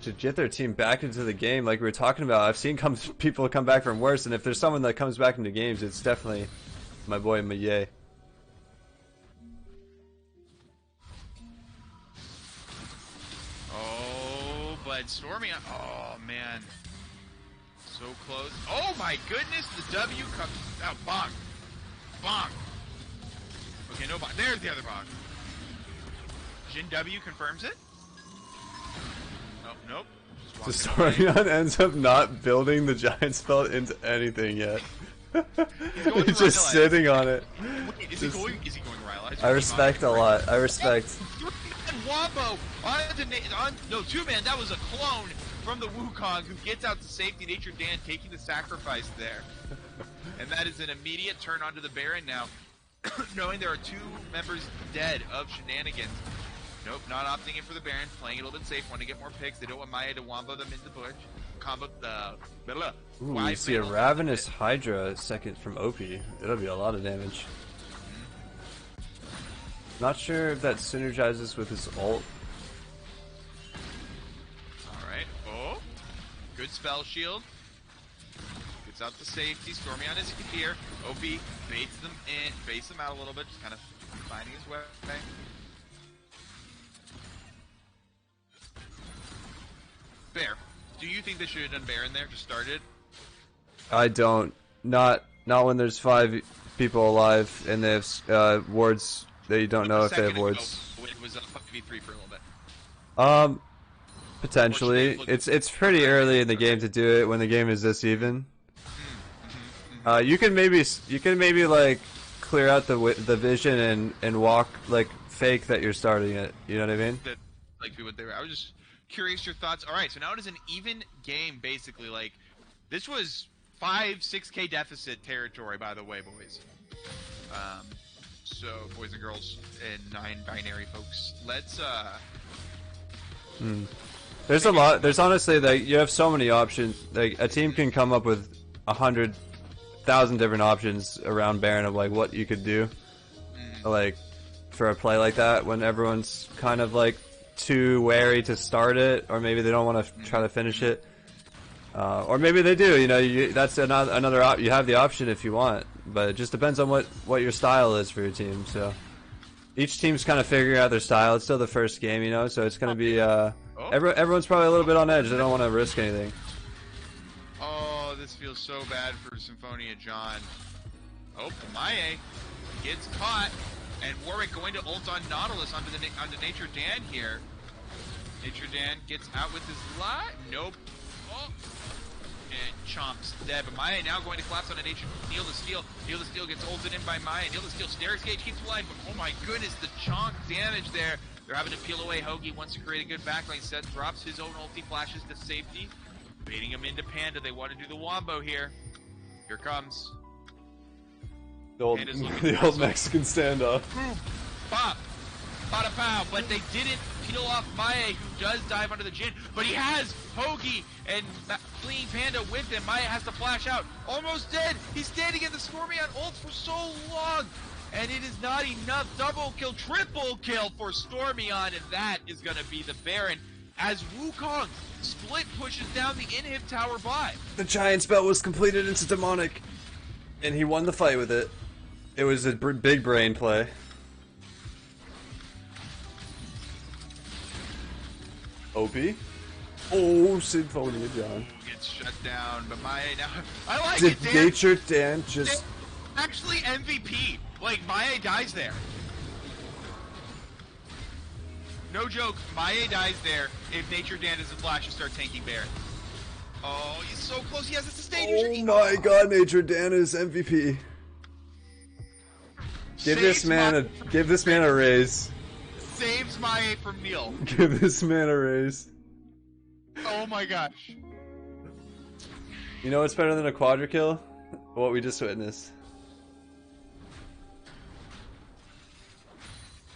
To get their team back into the game like we were talking about. I've seen people come back from worse, and if there's someone that comes back into games, it's definitely my boy Maye. But Stormy, oh man, so close. Oh my goodness, the W comes out. Bonk. Bonk. Okay, no bonk. There's the other bonk. Jhin W confirms it. Nope. The Stormion ends up not building the giant spell into anything yet. He's just sitting on it. Wait, is he going Rylai's? I respect a lot. I respect. Wombo no, 2-man. That was a clone from the Wukong who gets out to safety. Nature Dan taking the sacrifice there, and that is an immediate turn onto the Baron now, knowing there are 2 members dead of Shenanigans. Nope, not opting in for the Baron, playing it a little bit safe. Want to get more picks. They don't want Maya to wombo them in the bush. Combo Ooh, we see a Ravenous Hydra second from OP. It'll be a lot of damage. Not sure if that synergizes with his ult. Alright. Oh. Good spell shield. Gets out the safety. Stormy on his here. OP baits them in. Baits them out a little bit. Just kind of finding his way. Bear. Do you think they should have done Baron there? Just started? I don't. Not when there's 5 people alive and they have wards. They don't know if they have wards. It was a 5v3 for a little bit. Potentially. It's pretty early in the game to do it when the game is this even. You can maybe like clear out the vision and walk like fake that you're starting it. You know what I mean? I was just curious your thoughts. All right, so now it is an even game basically. Like this was 5-6K deficit territory, by the way, boys. So, boys and girls and 9 binary folks, let's There's a lot. There's honestly like you have so many options. Like a team can come up with 100,000 different options around Baron of like what you could do, like for a play like that when everyone's kind of like too wary to start it, or maybe they don't want to try to finish it, or maybe they do. You know, that's another you have the option if you want, but it just depends on what your style is for your team. So each team's kind of figuring out their style. It's still the first game, you know, so it's gonna be everyone's probably a little bit on edge. They don't want to risk anything. Oh, this feels so bad for Symphonia John. Oh, Maye gets caught, and Warwick going to ult on Nautilus onto Nature Dan here. Nature Dan gets out with his life. Nope. Oh. And Chomp's dead, but Maye now going to collapse on a Nature. Neil the Steel. Neil the Steel gets ulted in by Maye. Neil the Steel Stairs Gauge keeps flying, but oh my goodness, the chonk damage there. They're having to peel away. Hoagie wants to create a good backline set, drops his own ulti, flashes to safety. Baiting him into Panda. They want to do the wombo here. Here comes. The old Mexican standoff. Boom. Pop. Bada pow. But they didn't peel off Maye, who does dive under the Jhin. But he has Hoagie and fleeing Panda with him. Maye has to flash out. Almost dead. He's standing in the Stormy on ult for so long. And it is not enough. Double kill, triple kill for Stormyon, and that is going to be the Baron as Wukong split pushes down the inhib tower bot. The giant spell was completed into demonic, and he won the fight with it. It was a big brain play. OP? Oh, Symphonia John. Gets shut down, but Maye now. I like Did it, Dan. Nature Dan just. Actually, MVP. Like, Maye dies there. No joke, Maye dies there if Nature Dan doesn't flash and start tanking Baron. Oh, he's so close. He has a sustain. Oh my god, Nature Dan is MVP. Give this man a raise. Saves Maye from Neil. Give this man a raise. Oh my gosh. You know what's better than a quadra kill? What we just witnessed.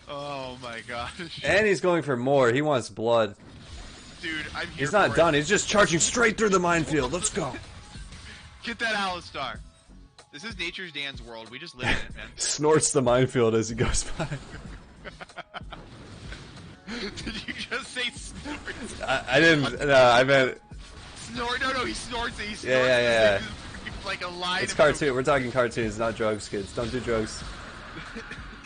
Oh my gosh. And he's going for more. He wants blood. Dude, I'm here. He's not for done. it. He's just charging straight through the minefield. Let's go. Get that Alistar. This is Nature's Dan's world. We just live in it, man. Snorts the minefield as he goes by. Did you just say snorts? I didn't. No, I meant. Snort? No, he snorts it. He snorts Yeah. like a line. It's cartoon. We're talking cartoons, not drugs, kids. Don't do drugs.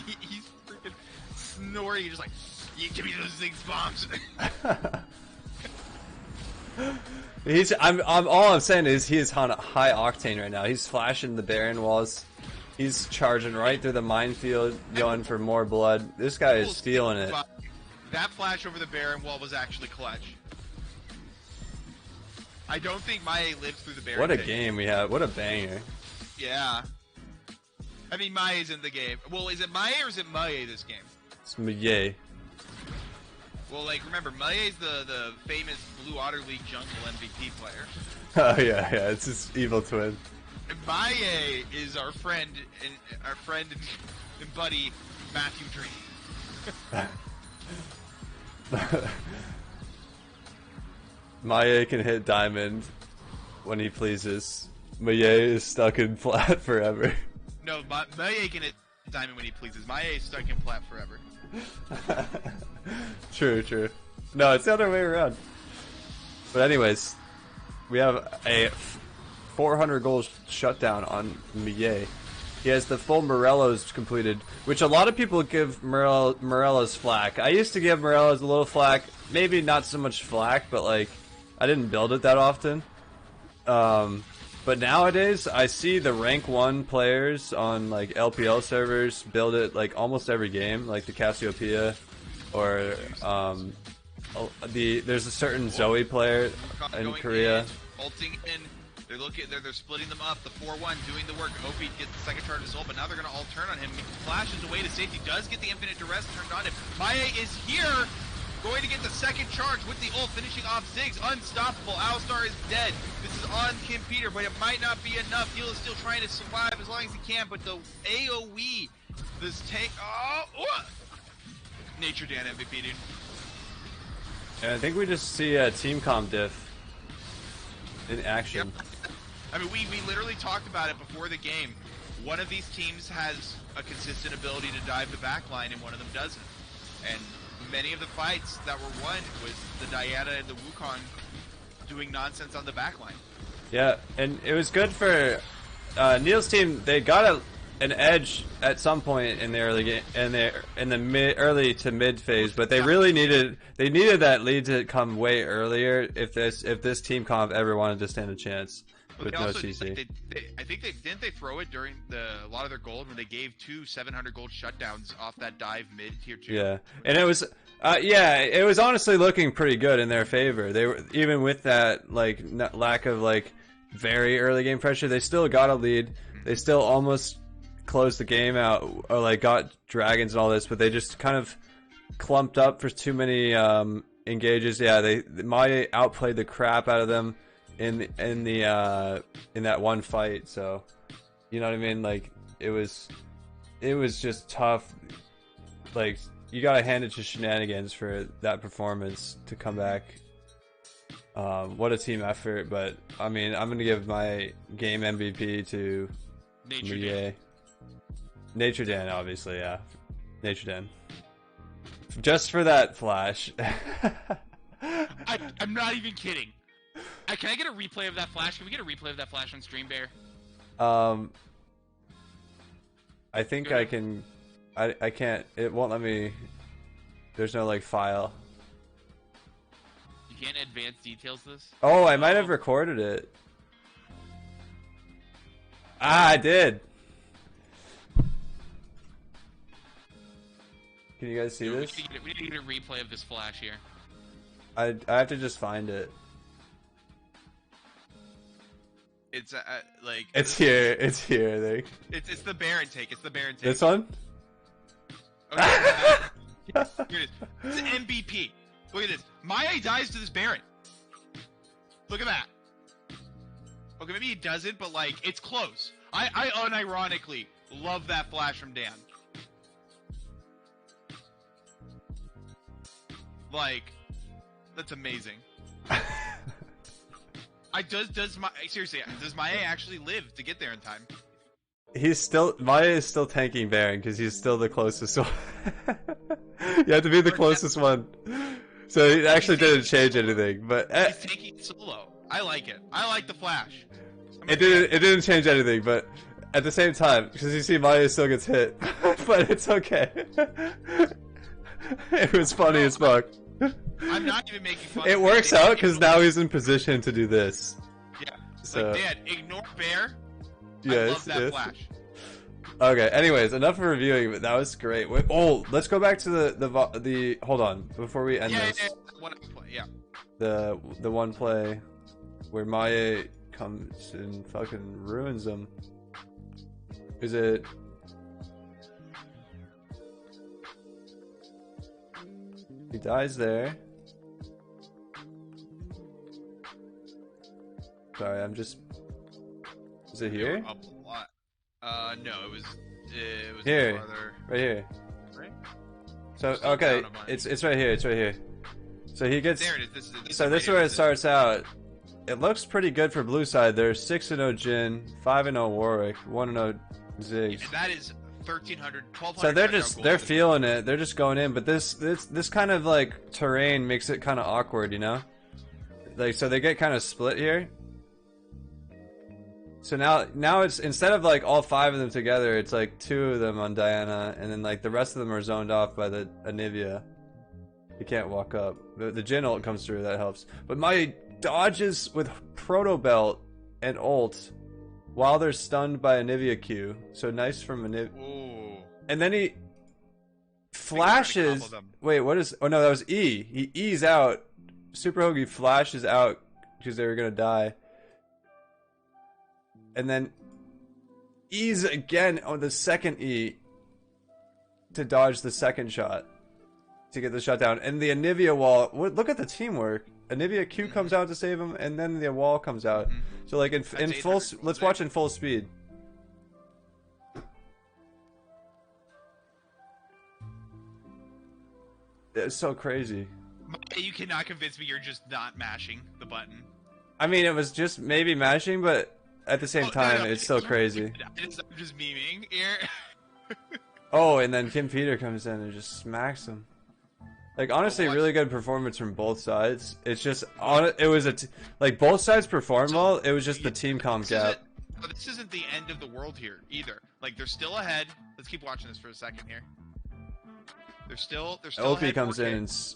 He's freaking snorting. He's just like, you give me those Ziggs bombs. All I'm saying is he is on a high octane right now. He's flashing the Baron walls. He's charging right through the minefield, going for more blood. This guy is feeling it. That flash over the Baron wall was actually clutch. I don't think Maye lives through the Baron. What a game we have. What a banger. Yeah. I mean, Maye's in the game. Well, is it Maye or is it Maye this game? It's Maye. Well, like, remember, Maye's the famous Blue Otter League jungle MVP player. Oh, yeah, it's his evil twin. And Maye is our friend and buddy, Matthew Dream. Maye can hit diamond when he pleases. Maye is stuck in flat forever. No, Maye can hit diamond when he pleases. Maye is stuck in flat forever. True. No, it's the other way around. But anyways, we have a 400 goal shutdown on Maye. He has the full Morello's completed, which a lot of people give Morello's flack. I used to give Morello's a little flack, maybe not so much flack, but like, I didn't build it that often. But nowadays, I see the rank 1 players on like LPL servers build it like almost every game, like the Cassiopeia, or there's a certain Zoe player in Korea. Ulting in. They're splitting them up. The 4-1 doing the work. OP gets the second charge result, but now they're going to all turn on him. He flashes away to safety. Does get the infinite duress turned on him. Maye is here. Going to get the second charge with the ult, finishing off Ziggs. Unstoppable. Alistar is dead. This is on Kim Peter, but it might not be enough. Deal is still trying to survive as long as he can, but the AoE, this tank. Oh! Nature Dan MVP, dude. And I think we just see a team comp diff in action. Yep. I mean, we literally talked about it before the game. One of these teams has a consistent ability to dive the backline, and one of them doesn't. And many of the fights that were won was the Diana and the Wukong doing nonsense on the backline. Yeah, and it was good for Neil's team. They got an edge at some point in the early game, in the early to mid phase, but they really needed that lead to come way earlier if this team comp ever wanted to stand a chance. With no CC. Like, I think didn't they throw it during a lot of their gold when they gave 2 700 gold shutdowns off that dive mid tier 2. Yeah, and it was it was honestly looking pretty good in their favor. They were, even with that like lack of like very early game pressure, they still got a lead. They still almost closed the game out, or like got dragons and all this, but they just kind of clumped up for too many engages. Yeah, Maya outplayed the crap out of them in that one fight. So you know what I mean, like it was just tough. Like you gotta hand it to Shenanigans for that performance to come back. What a team effort. But I mean, I'm gonna give my game MVP to Nature Dan, obviously. Yeah, Nature Dan, just for that flash. I'm not even kidding. Can I get a replay of that flash? Can we get a replay of that flash on stream, Bear? I think I can. I can't. It won't let me. There's no like file. You can't advance details this? Oh, I might have recorded it. I did. Can you guys see this? We need to get a replay of this flash here. I have to just find it. It's like it's here. It's here. I think it's the Baron take. It's the Baron take. This one. Okay. Here it is. It's an MVP. Look at this. Maya dies to this Baron. Look at that. Okay, maybe he doesn't, but like it's close. I unironically love that flash from Dan. Like, that's amazing. Does Maya actually live to get there in time? Maya is still tanking Baron because he's still the closest one. You have to be the closest one. So it actually didn't change anything, but he's taking solo. I like it. I like the flash. It didn't change anything, but at the same time, because you see Maya still gets hit, but it's okay. It was funny as fuck. I'm not even making fun. It works out because now he's in position to do this. Yeah. So, like, Dad, ignore Bear. Yes, I love that flash. Okay. Anyways, enough of reviewing, but that was great. Wait, let's go back to the. Hold on, before we end this. Yeah. The one play where Maya comes and fucking ruins them. Is it? He dies there. Sorry, I'm just. Is it here? Up a lot. No, it was here, farther. right here. Right? So okay, it's right here. It's right here. So he gets. There it is. This is where it starts out. It looks pretty good for blue side. There's 6-0 Jin, 5-0 Warwick, 1-0 Ziggs. Yeah, that is 1,300, 1,200. So they're feeling it. They're just going in. But this kind of like terrain makes it kind of awkward, you know. Like so they get kind of split here. So now it's instead of like all 5 of them together, it's like 2 of them on Diana, and then like the rest of them are zoned off by the Anivia. You can't walk up. The Jin ult comes through, that helps. But my dodges with Proto Belt and ult while they're stunned by Anivia Q. So nice from Anivia. Ooh. And then he flashes. Wait, what is? Oh no, that was E. He E's out. Super Hoagie flashes out because they were gonna die. And then E's again on the second E to dodge the second shot to get the shutdown. And the Anivia wall, look at the teamwork. Anivia Q comes out to save him, and then the wall comes out. So like in full, let's watch in full speed. It's so crazy. You cannot convince me you're just not mashing the button. I mean, it was just maybe mashing, but at the same time, it's still crazy. I'm just memeing here. Oh, and then Kim Peter comes in and just smacks him. Like, honestly, really good performance from both sides. It's just, it was like, both sides performed well, it was just the team comp gap. This isn't the end of the world here, either. Like, they're still ahead. Let's keep watching this for a second here. They're still OP ahead. comes in and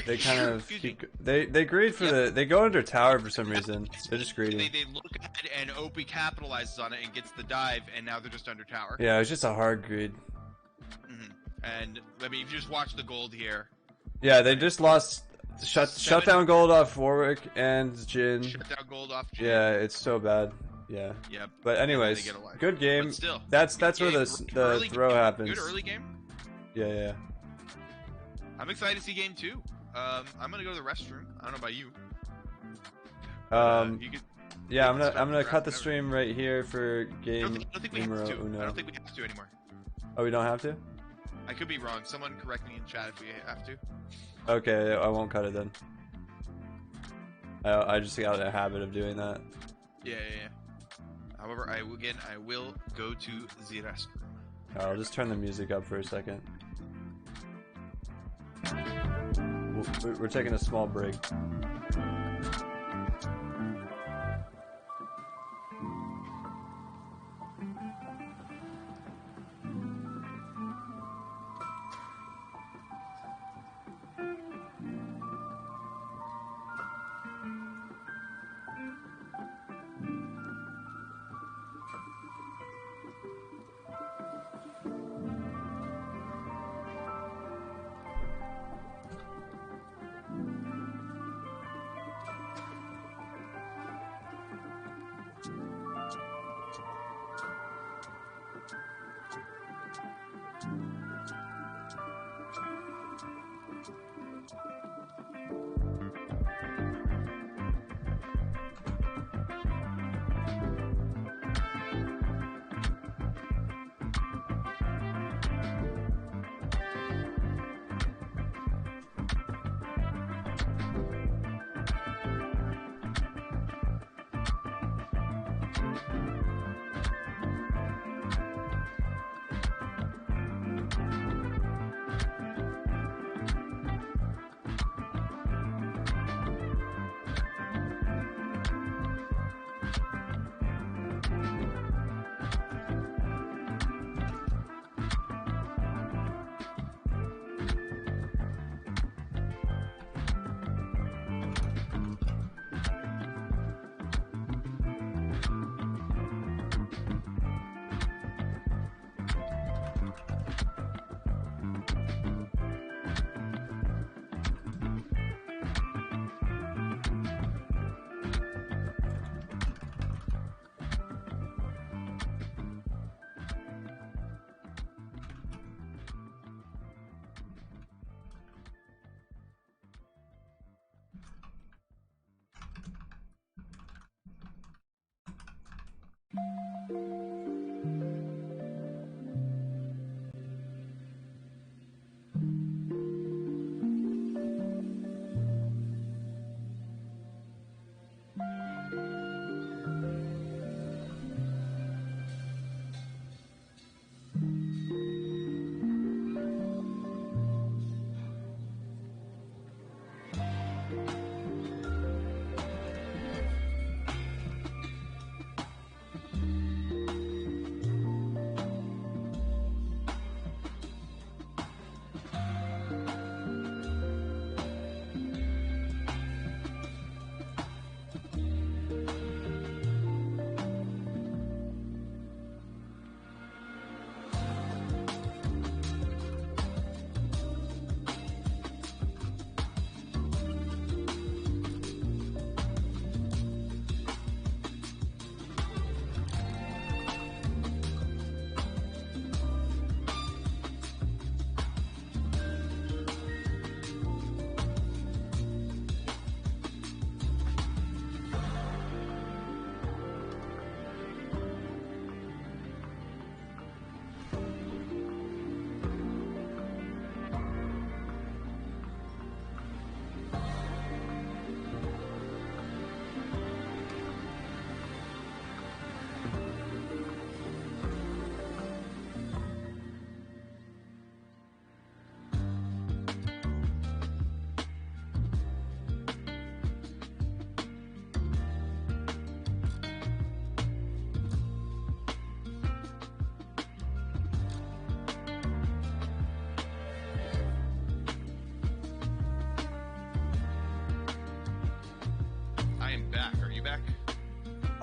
they kind of they greed for they go under tower for some reason. They're just greedy. They look ahead and OP capitalizes on it and gets the dive, and now they're just under tower. Yeah, it was just a hard greed. And I mean, if you just watch the gold here. Yeah, they just lost shut down gold off Warwick and Jin. Shut down gold off Jin. Yeah, it's so bad. Yeah. Yep. But anyways, good game. But still, that's where the throw happens. Good early game. Yeah. I'm excited to see game 2. I'm gonna go to the restroom. I don't know about you. Yeah, I'm gonna cut the stream right here for game. I don't think we have to. I don't think we have to anymore. Oh, we don't have to? I could be wrong. Someone correct me in chat if we have to. Okay, I won't cut it then. I just got a habit of doing that. Yeah. However, I will go to the restroom. I'll just turn the music up for a second. We're taking a small break.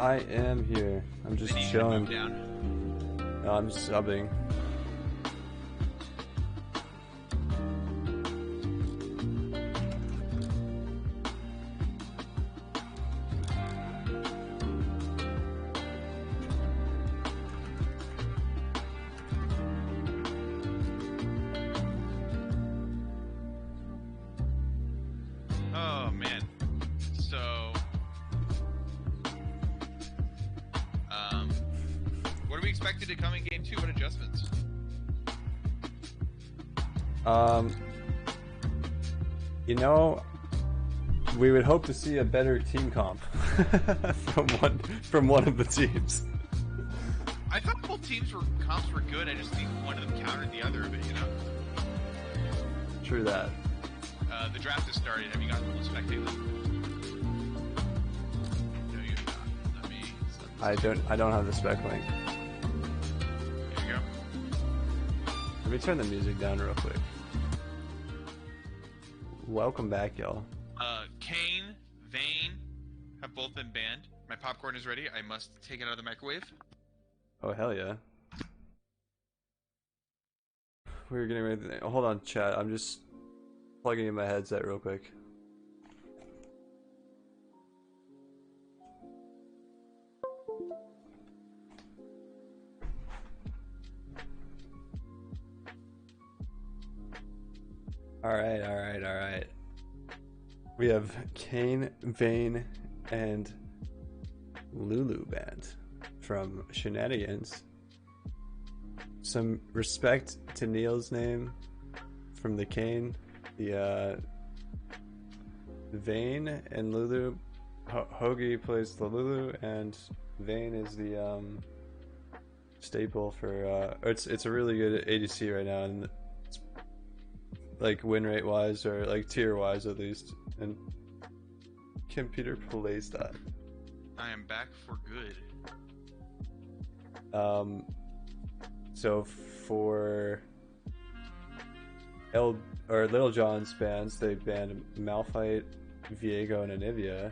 I am here. I'm just They need you to chilling. move down. No, I'm subbing. Oh man. So, what are we expected to come in game 2? What adjustments? You know, we would hope to see a better team comp from one of the teams. I thought both comps were good. I just think one of them countered the other a bit, you know? True that. The draft has started. Have you gotten to spectate them? No, you have not. Let me... I don't have the spec link. Here you go. Let me turn the music down real quick. Welcome back, y'all. Kane, Vayne have both been banned. My popcorn is ready. I must take it out of the microwave. Oh hell yeah. We were getting ready to... Hold on, chat. I'm just plugging in my headset real quick. Alright. We have Kane, Vayne, and Lulu band from Shenanigans. Some respect to Neil's name from the Kane. The Vayne and Lulu. Hoagie plays the Lulu, and Vayne is the staple for. It's a really good ADC right now, and it's like win rate wise or like tier wise at least. And Computer plays that. I am back for good. So for Little John's bans, they banned Malphite, Viego, and Anivia,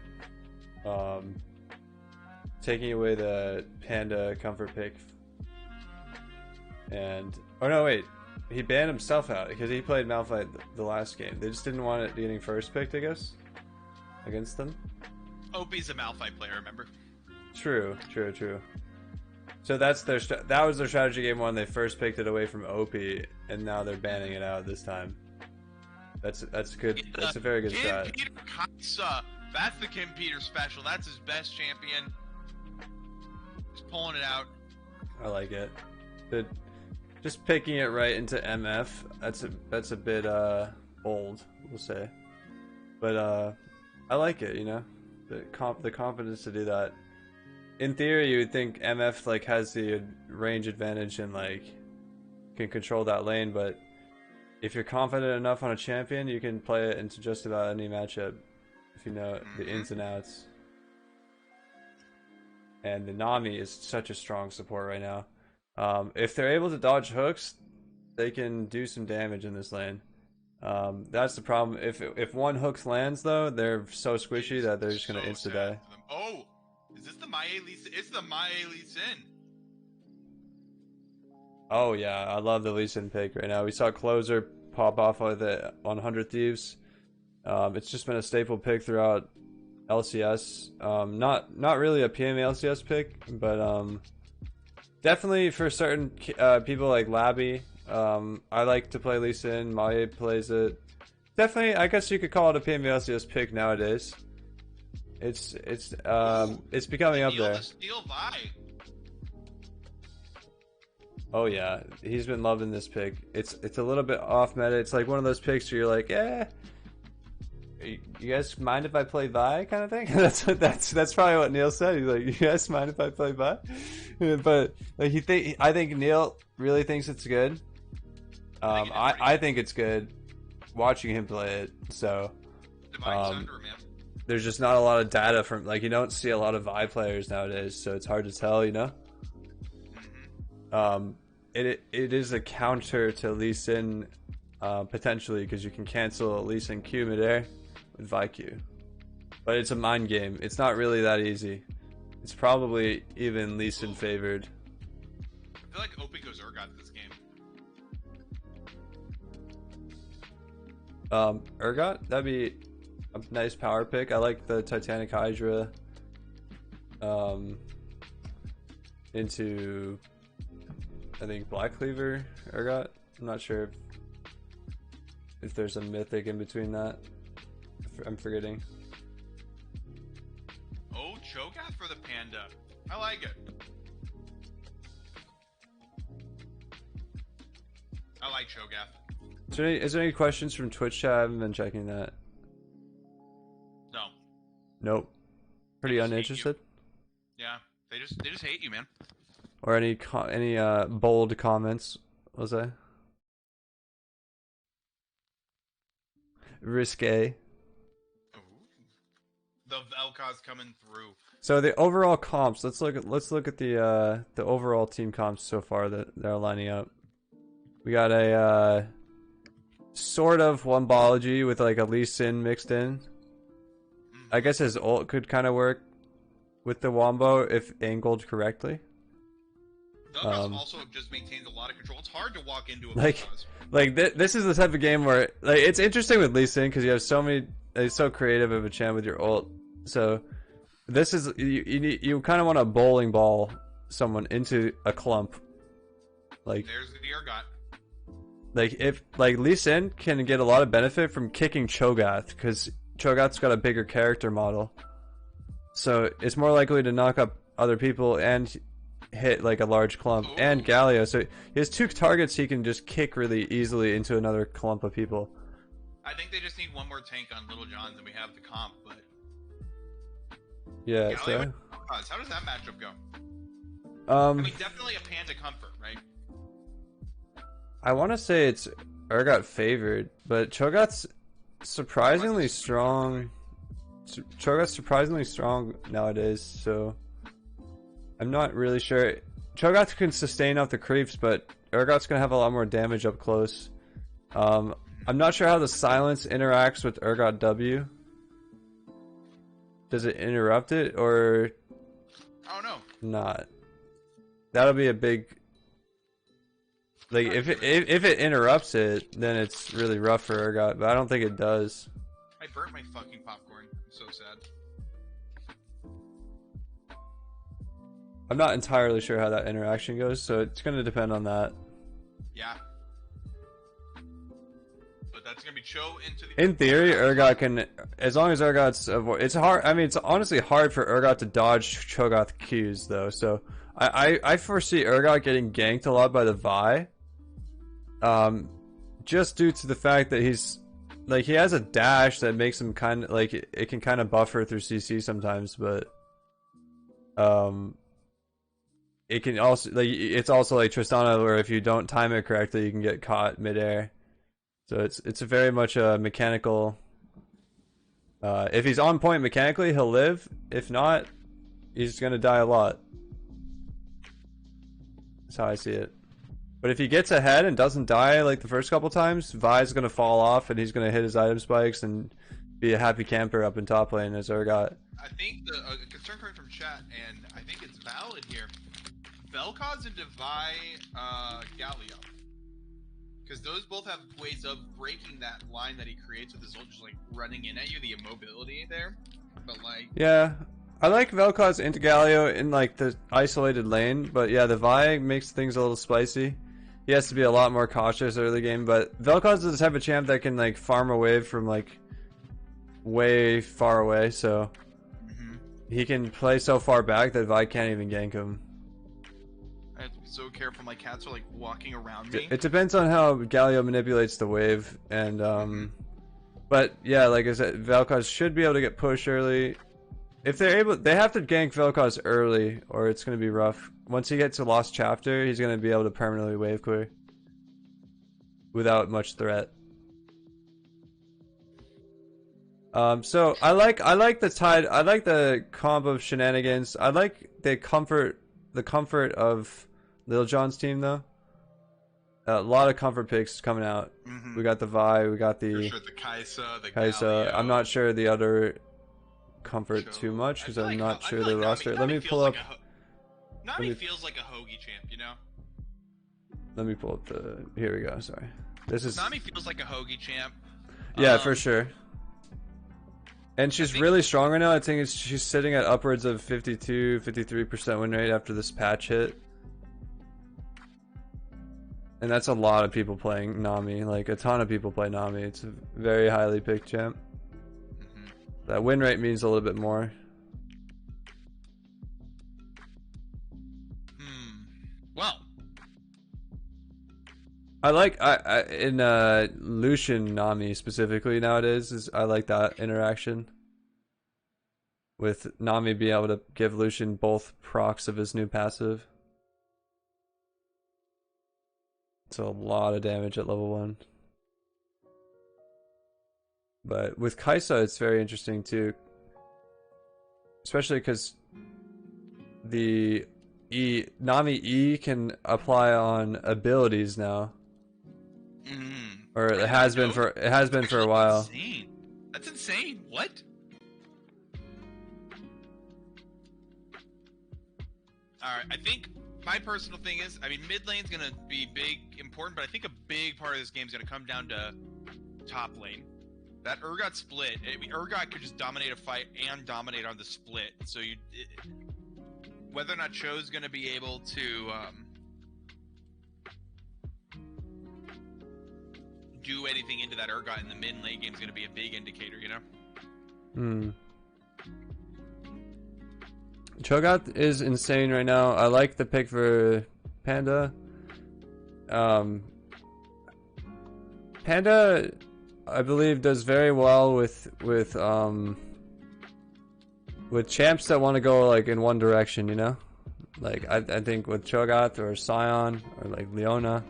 taking away the Panda comfort pick. And he banned himself out because he played Malphite the last game. They just didn't want it getting first picked, I guess, against them. Opie's a Malphite player, remember? True. So that was their strategy game one. They first picked it away from OP, and now they're banning it out this time. That's good. That's a very good strat. Peter Kaisa. That's the Kim Peter special. That's his best champion. He's pulling it out. I like it. Just picking it right into MF. That's a bit bold, we'll say. But I like it. You know, the confidence to do that. In theory, you would think MF like has the range advantage and like can control that lane, but if you're confident enough on a champion, you can play it into just about any matchup if you know the ins and outs. And the Nami is such a strong support right now. If they're able to dodge hooks, they can do some damage in this lane. That's the problem. If one hook lands though, they're so squishy that they're just gonna insta die. Oh, is this the Maie Lee Sin? It's the Maie Lee Sin. Oh yeah, I love the Lee Sin pick right now. We saw Closer pop off on 100 Thieves. It's just been a staple pick throughout LCS. Not really a PMALCS pick, but definitely for certain people like Labby. I like to play Lee Sin. Maie plays it. Definitely, I guess you could call it a PMALCS pick nowadays. It's becoming up there. Oh yeah, he's been loving this pick. It's a little bit off meta. It's like one of those picks where you're like, you guys mind if I play Vi kind of thing? that's probably what Neil said. He's like, you guys mind if I play Vi? But like I think Neil really thinks it's good. I think it's good watching him play it. So there's just not a lot of data from like you don't see a lot of Vi players nowadays, so it's hard to tell, you know. It is a counter to Lee Sin potentially because you can cancel Lee Sin Q midair with Vi Q, but it's a mind game. It's not really that easy. It's probably even least in favored. I feel like Open goes Urgot this game. Urgot? That'd be a nice power pick. I like the Titanic Hydra. Into I think Black Cleaver Urgot. I'm not sure if there's a mythic in between that. I'm forgetting. Oh, Cho'Gath for the Panda. I like it. I like Cho'Gath. Is there any questions from Twitch chat? I haven't been checking that. No. Nope. Pretty They just hate uninterested. Yeah, they just hate you, man. Or any bold comments, was I? Risque. Ooh. The Vel'Koz coming through. So the overall comps. Let's look at the overall team comps so far that they're lining up. We got a sort of Wombology with like a Lee Sin mixed in. I guess his ult could kind of work with the Wombo if angled correctly. Vel'Koz also just maintains a lot of control. It's hard to walk into a Like, Vel'Koz. this is the type of game where like it's interesting with Lee Sin because you have so many. It's so creative of a champ with your ult. So this is you kind of want to bowling ball someone into a clump. Like There's the Urgot. Like if Lee Sin can get a lot of benefit from kicking Cho'Gath because Cho'Gath's got a bigger character model, so it's more likely to knock up other people and hit like a large clump. Ooh. And Galio, so he has two targets he can just kick really easily into another clump of people. I think they just need one more tank on Little John's and we have the comp, but Yeah. Galio So and Vel'Koz, how does that matchup go? I mean, definitely a Panda comfort, right? I want to say it's Urgot favored, but Cho'Gath's surprisingly strong. Cho'Gath's surprisingly strong nowadays, so I'm not really sure. Cho'Gath can sustain off the creeps, but Urgot's gonna have a lot more damage up close. I'm not sure how the silence interacts with Urgot W. Does it interrupt it or I don't know. not? That'll be a big. Like if it interrupts it, then it's really rough for Urgot, but I don't think it does. I burnt my fucking popcorn. I'm so sad. I'm not entirely sure how that interaction goes, so it's going to depend on that. Yeah. But that's gonna be Cho into the. In theory, Urgot can, as long as Urgot's it's hard. I mean, it's honestly hard for Urgot to dodge Cho'Gath Qs though. So I foresee Urgot getting ganked a lot by the Vi. Just due to the fact that he's like he has a dash that makes him kind of like it can kind of buffer through CC sometimes, but it can also like it's also like Tristana where if you don't time it correctly, you can get caught midair. So it's a very much a mechanical. If he's on point mechanically, he'll live. If not, he's gonna die a lot. That's how I see it. But if he gets ahead and doesn't die like the first couple times, Vi's gonna fall off and he's gonna hit his item spikes and be a happy camper up in top lane as Urgot. I think the concern coming from chat, and I think it's valid here. Vel'Koz into Vi, Galio. Because those both have ways of breaking that line that he creates with his ult, just like running in at you, the immobility there. But like, Yeah, I like Vel'Koz into Galio in like the isolated lane, but yeah, the Vi makes things a little spicy. He has to be a lot more cautious early game, but Vel'Koz is the type of champ that can like farm a wave from like way far away, so he can play so far back that Vi can't even gank him. I have to be so careful. My cats are like walking around me. It depends on how Galio manipulates the wave, and but yeah, like I said, Vel'Koz should be able to get pushed early. If they're able, they have to gank Vel'Koz early, or it's going to be rough. Once he gets to Lost Chapter, he's going to be able to permanently wave clear without much threat. So I like the tide. I like the comp of shenanigans. I like the comfort of Lil Jon's team though. A lot of comfort picks coming out. We got the Vi, we got the For sure, the Kaisa, the Kaisa. Galio. I'm not sure the other comfort too much because I'm not I sure feel the like roster. Let Nami me feels pull up. like Nami feels like a Hoagie champ, you know? Let me pull up the. Here we go. Sorry. This is. Nami feels like a Hoagie champ. Yeah, for sure. And she's really strong right now. I think she's sitting at upwards of 52, 53% win rate after this patch hit. And that's a lot of people playing Nami. Like, a ton of people play Nami. It's a very highly picked champ. That win rate means a little bit more. Well, I like in Lucian Nami specifically nowadays I like that interaction with Nami being able to give Lucian both procs of his new passive. It's a lot of damage at level 1. But with Kaisa it's very interesting too. Especially because the Nami E can apply on abilities now. Or it has been for a while. Insane. That's insane. What? Alright, I think my personal thing is, I mean, mid lane's gonna be important, but I think a big part of this game is gonna come down to top lane. That Urgot split, I mean, Urgot could just dominate a fight and dominate on the split. So whether or not Cho's gonna be able to do anything into that Urgot in the mid lane game is gonna be a big indicator, you know? Cho'Gath is insane right now. I like the pick for Panda. Panda, I believe, does very well with champs that want to go like in one direction, you know? Like I think with Cho'Gath or Sion or like Leona,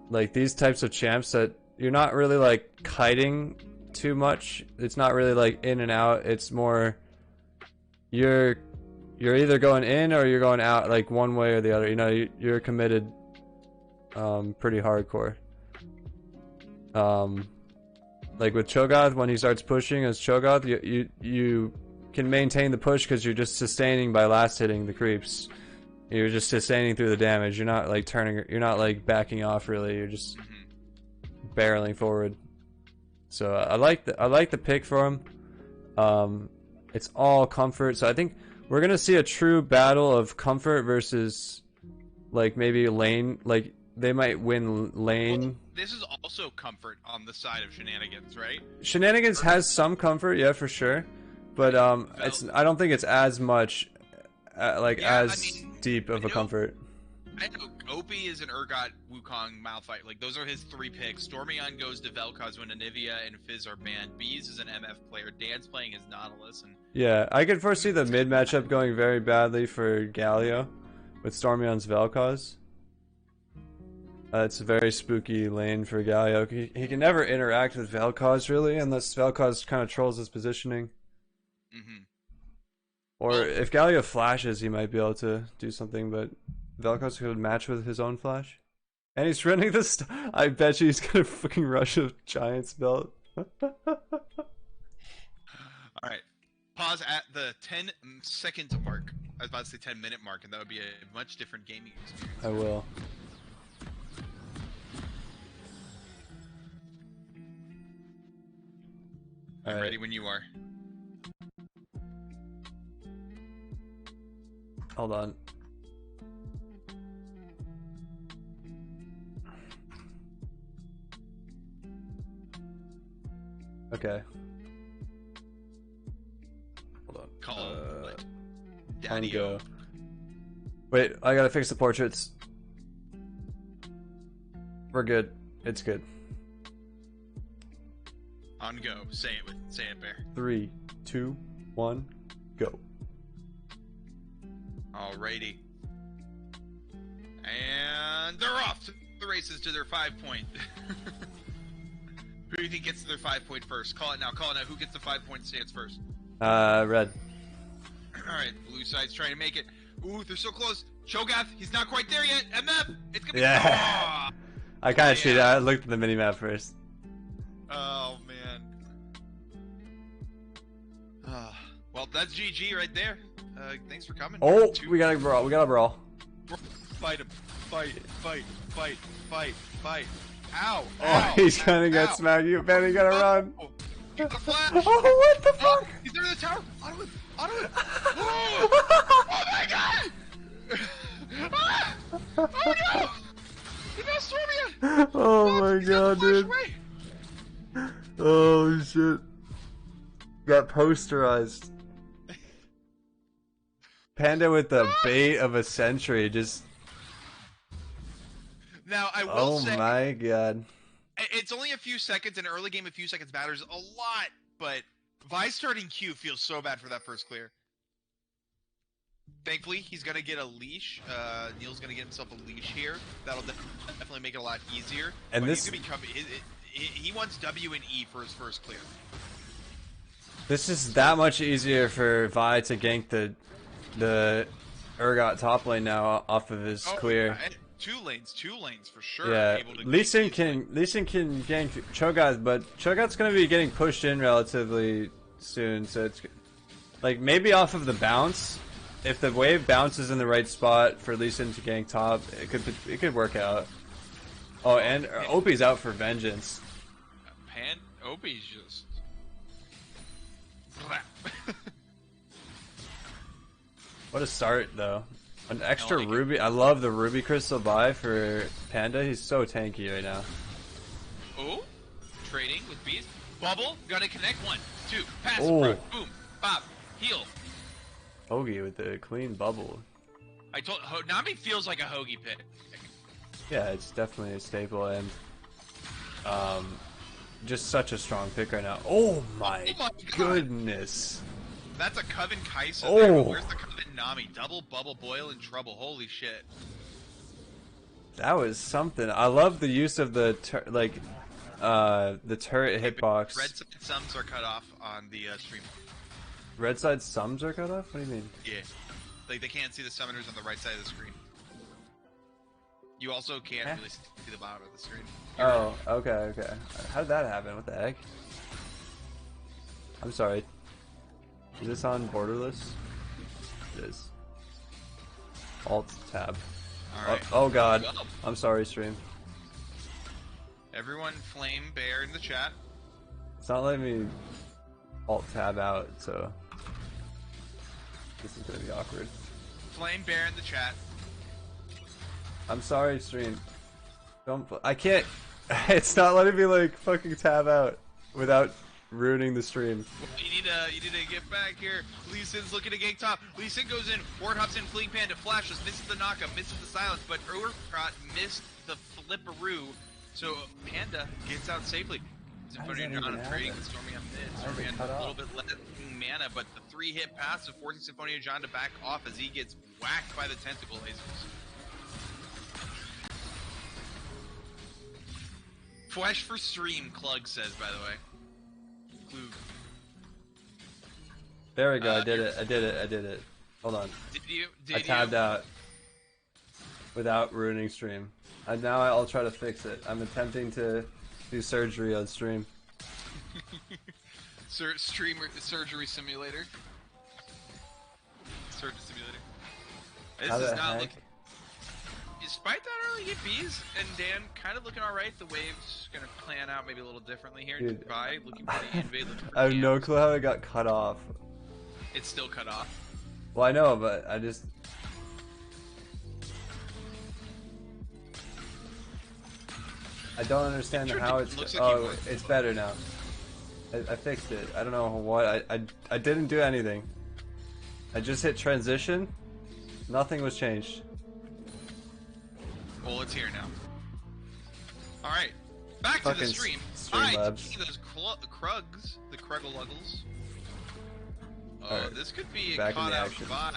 like these types of champs that you're not really like kiting too much. It's not really like in and out. It's more you're either going in or you're going out, like one way or the other. You know, you're committed pretty hardcore. Like with Cho'Gath, when he starts pushing as Cho'Gath, you can maintain the push because you're just sustaining by last hitting the creeps. You're just sustaining through the damage. You're not like you're not like backing off really. You're just barreling forward. So I like the pick for him. It's all comfort. So I think we're gonna see a true battle of comfort versus like maybe lane. Like they might win lane. Well, this is also comfort on the side of Shenanigans, right? Shenanigans has some comfort, yeah, for sure. But I don't think it's as much deep of a comfort. I know Opie is an Urgot, Wukong, Malphite. Like those are his 3 picks. Stormyon goes to Vel'Koz when Anivia and Fizz are banned. Bees is an MF player. Dan's playing as Nautilus, and yeah, I could foresee the mid matchup going very badly for Galio with Stormyon's Vel'Koz. It's a very spooky lane for Galio. He can never interact with Vel'Koz really, unless Vel'Koz kind of trolls his positioning. Or if Galio flashes, he might be able to do something, but Vel'Koz could match with his own flash. And he's running this. I bet you he's gonna fucking rush a Giant's belt. Alright. Pause at the 10-second mark. I was about to say 10-minute mark, and that would be a much different gaming experience. I will. I'm ready when you are. Hold on. Okay. Hold on. Call him, Daddy go. Wait, I gotta fix the portraits. We're good. It's good. On go. Say it, Bear. 3, 2, 1, go. Alrighty. And they're off to the races to their 5-point. Who do you think gets to their 5-point first? Call it now. Who gets the 5-point stance first? Red. Alright, blue side's trying to make it. Ooh, they're so close. Cho'Gath, he's not quite there yet. MF, it's gonna be. Yeah. I kind of cheated. I looked at the minimap first. Oh man. that's GG right there. Thanks for coming. Oh, we got a brawl. We got a brawl. Fight him. Fight. Ow. Oh, Ow. he's gonna get Ow. smacked. You better gotta run. Get the flash. Oh, what the fuck? He's under the tower. Auto him. Oh my god. Oh no. He got Stormy. Oh my god, dude. Away. Oh shit. Got posterized. Panda with the bait of a century, just. Now I will Oh say, my god. it's only a few seconds. In early game, a few seconds matters a lot. But Vi starting Q feels so bad for that first clear. Thankfully, he's gonna get a leash. Neil's gonna get himself a leash here. That'll definitely make it a lot easier. And but this, he's gonna be he wants W and E for his first clear. this is that much easier for Vi to gank the Urgot top lane now off of his clear. And two lanes for sure. Yeah, Able to Lee Sin can gank Cho'Gath, but Cho'Gath's gonna be getting pushed in relatively soon, so it's like maybe off of the bounce. If the wave bounces in the right spot for Lee Sin to gank top, it could work out. Oh, and Opie's out for vengeance. Opie's just. What a start, though. An extra like ruby. I love the ruby crystal buy for Panda. He's so tanky right now. Oh, trading with bees. Bubble, gotta connect. 1, 2, pass, Oh. front, boom, bop, heal. Hoagie with the clean bubble. I told Nami feels like a Hoagie pick. Yeah, it's definitely a staple and just such a strong pick right now. Oh my, God. goodness. That's a Coven Kaisa Oh. there, but where's the Coven Nami? Double bubble boil in trouble. Holy shit. That was something. I love the use of the the turret hitbox. Red side sums are cut off on the stream. Red side sums are cut off? What do you mean? Yeah. Like they can't see the summoners on the right side of the screen. You also can't really see the bottom of the screen. Oh, okay. How did that happen? What the heck? I'm sorry. Is this on borderless? It is. Alt tab. Alright. Oh god. I'm sorry, stream. Everyone flame bear in the chat. It's not letting me alt tab out, so this is gonna be awkward. Flame bear in the chat. I'm sorry, stream. I can't. It's not letting me like fucking tab out without ruining the stream. You need to get back here. Lee Sin's looking to gank top. Lee Sin goes in. Ward hops in. Fleeing Panda flashes. Misses the knockup. Misses the silence. But Urgot missed the flipperoo. So Panda gets out safely. Symphonia John trading with Stormy on mid. Stormy on a little bit less mana, but the 3-hit passive forcing Symphonia John to back off as he gets whacked by the tentacle lasers. Flesh for stream, Klug says, by the way. Klug. There we go. I did it. Hold on. Did you? I tabbed out without ruining stream. And now I'll try to fix it. I'm attempting to do surgery on stream. Surgery simulator. Surgery simulator. This How is the not heck? looking. Despite that early hit bees and Dan kind of looking alright, the wave's gonna plan out maybe a little differently here. Dude. Dubai looking for the invade. Looking for I have no camps. clue how it got cut off. It's still cut off. Well, I know, but I just... I don't understand how it's... Looks like Oh, it's better now. I fixed it. I don't know what... I didn't do anything. I just hit transition. Nothing was changed. Well, it's here now. Alright. Back to Fucking the stream. Streamlabs. Alright, those Krugs, the Kruggle-Luggles. Oh, Alright, this could be a back in caught the out action. by.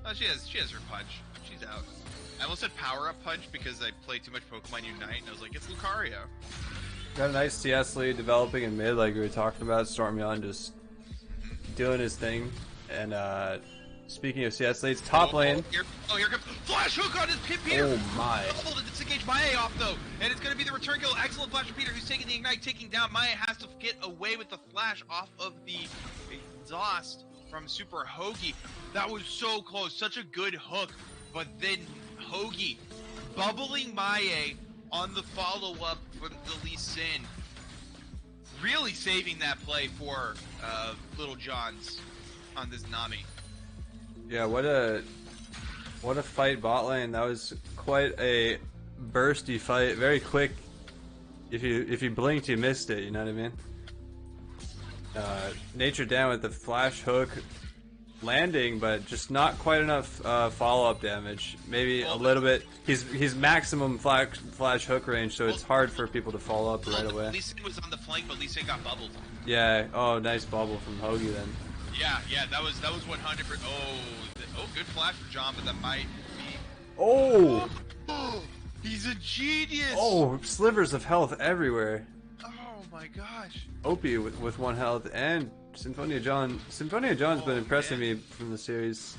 Oh, she has her punch. She's out. I almost said power up punch because I play too much Pokemon Unite, and I was like, it's Lucario. Got a nice CS lead developing in mid, like we were talking about. Stormyon just doing his thing. And speaking of CS leads, top lane. Here comes Flash Hook on his Pit Peter. Oh my! Double to disengage Mae off though, and it's going to be the return kill. Excellent Flash from Peter, who's taking the ignite, taking down Mae. Has to get away with the flash off of the exhaust from Super Hoagie. That was so close. Such a good hook. But then Hoagie bubbling Maie on the follow-up for the Lee Sin. Really saving that play for Little John's on this Nami. Yeah, what a fight bot lane. That was quite a bursty fight. Very quick. If you blinked, you missed it. You know what I mean? Nature down with the flash hook landing, but just not quite enough follow-up damage. Maybe a little bit. He's maximum flash hook range, so it's hard for people to follow up right away. Lee Sin was on the flank, but Lee Sin got bubbled. Yeah. Oh, nice bubble from Hoagie then. Yeah, that was 100%. Oh, good flash for John, but that might be. Oh, he's a genius. oh, slivers of health everywhere. Oh my gosh. Opie with 1 health and Symphonia John. Symphonia John's been impressing me from the series.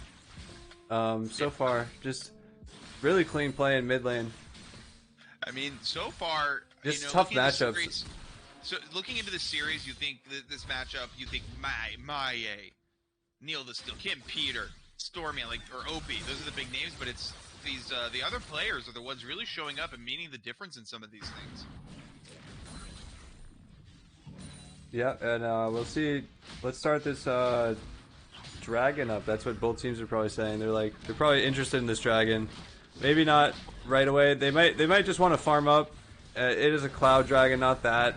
So far, just really clean play in mid lane. I mean, so far, Just tough matchups. So looking into the series, you think this matchup, you think Maie, Neil the Steel, Kim, Peter, Stormy, or Opie. Those are the big names, but it's these the other players are the ones really showing up and meaning the difference in some of these things. Yeah, and we'll see. Let's start this dragon up. That's what both teams are probably saying. They're probably interested in this dragon. Maybe not right away. They might just want to farm up. It is a cloud dragon, not that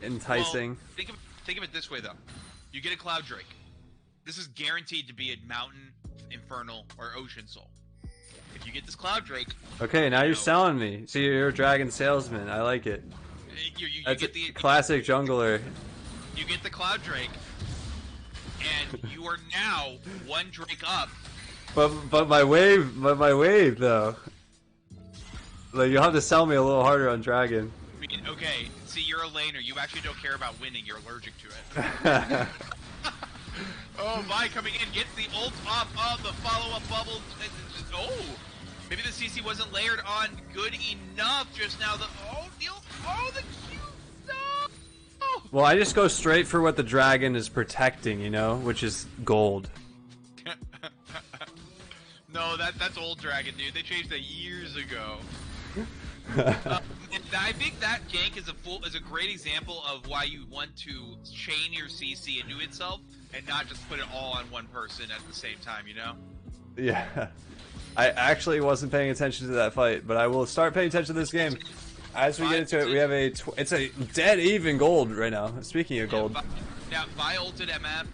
enticing. Well, think of it this way though. You get a cloud drake. This is guaranteed to be a mountain, infernal, or ocean soul. If you get this cloud drake. Okay, now you're selling me. See, you're a dragon salesman. I like it. You That's get the classic jungler. You get the cloud drake, and you are now 1 drake up. But my wave though. Like, you'll have to sell me a little harder on dragon. I mean, okay, see, you're a laner. You actually don't care about winning. You're allergic to it. Oh, Vi coming in, gets the ult off of the follow-up bubble. Oh, maybe the CC wasn't layered on good enough just now. The Q. No. Well, I just go straight for what the dragon is protecting, you know, which is gold. No, that's old dragon, dude. They changed that years ago. I think that gank is a great example of why you want to chain your CC into itself and not just put it all on one person at the same time, you know? Yeah. I actually wasn't paying attention to that fight, but I will start paying attention to this game. As we get into it, we have it's a dead even gold right now. Speaking of gold. Now, Vi ulted MF.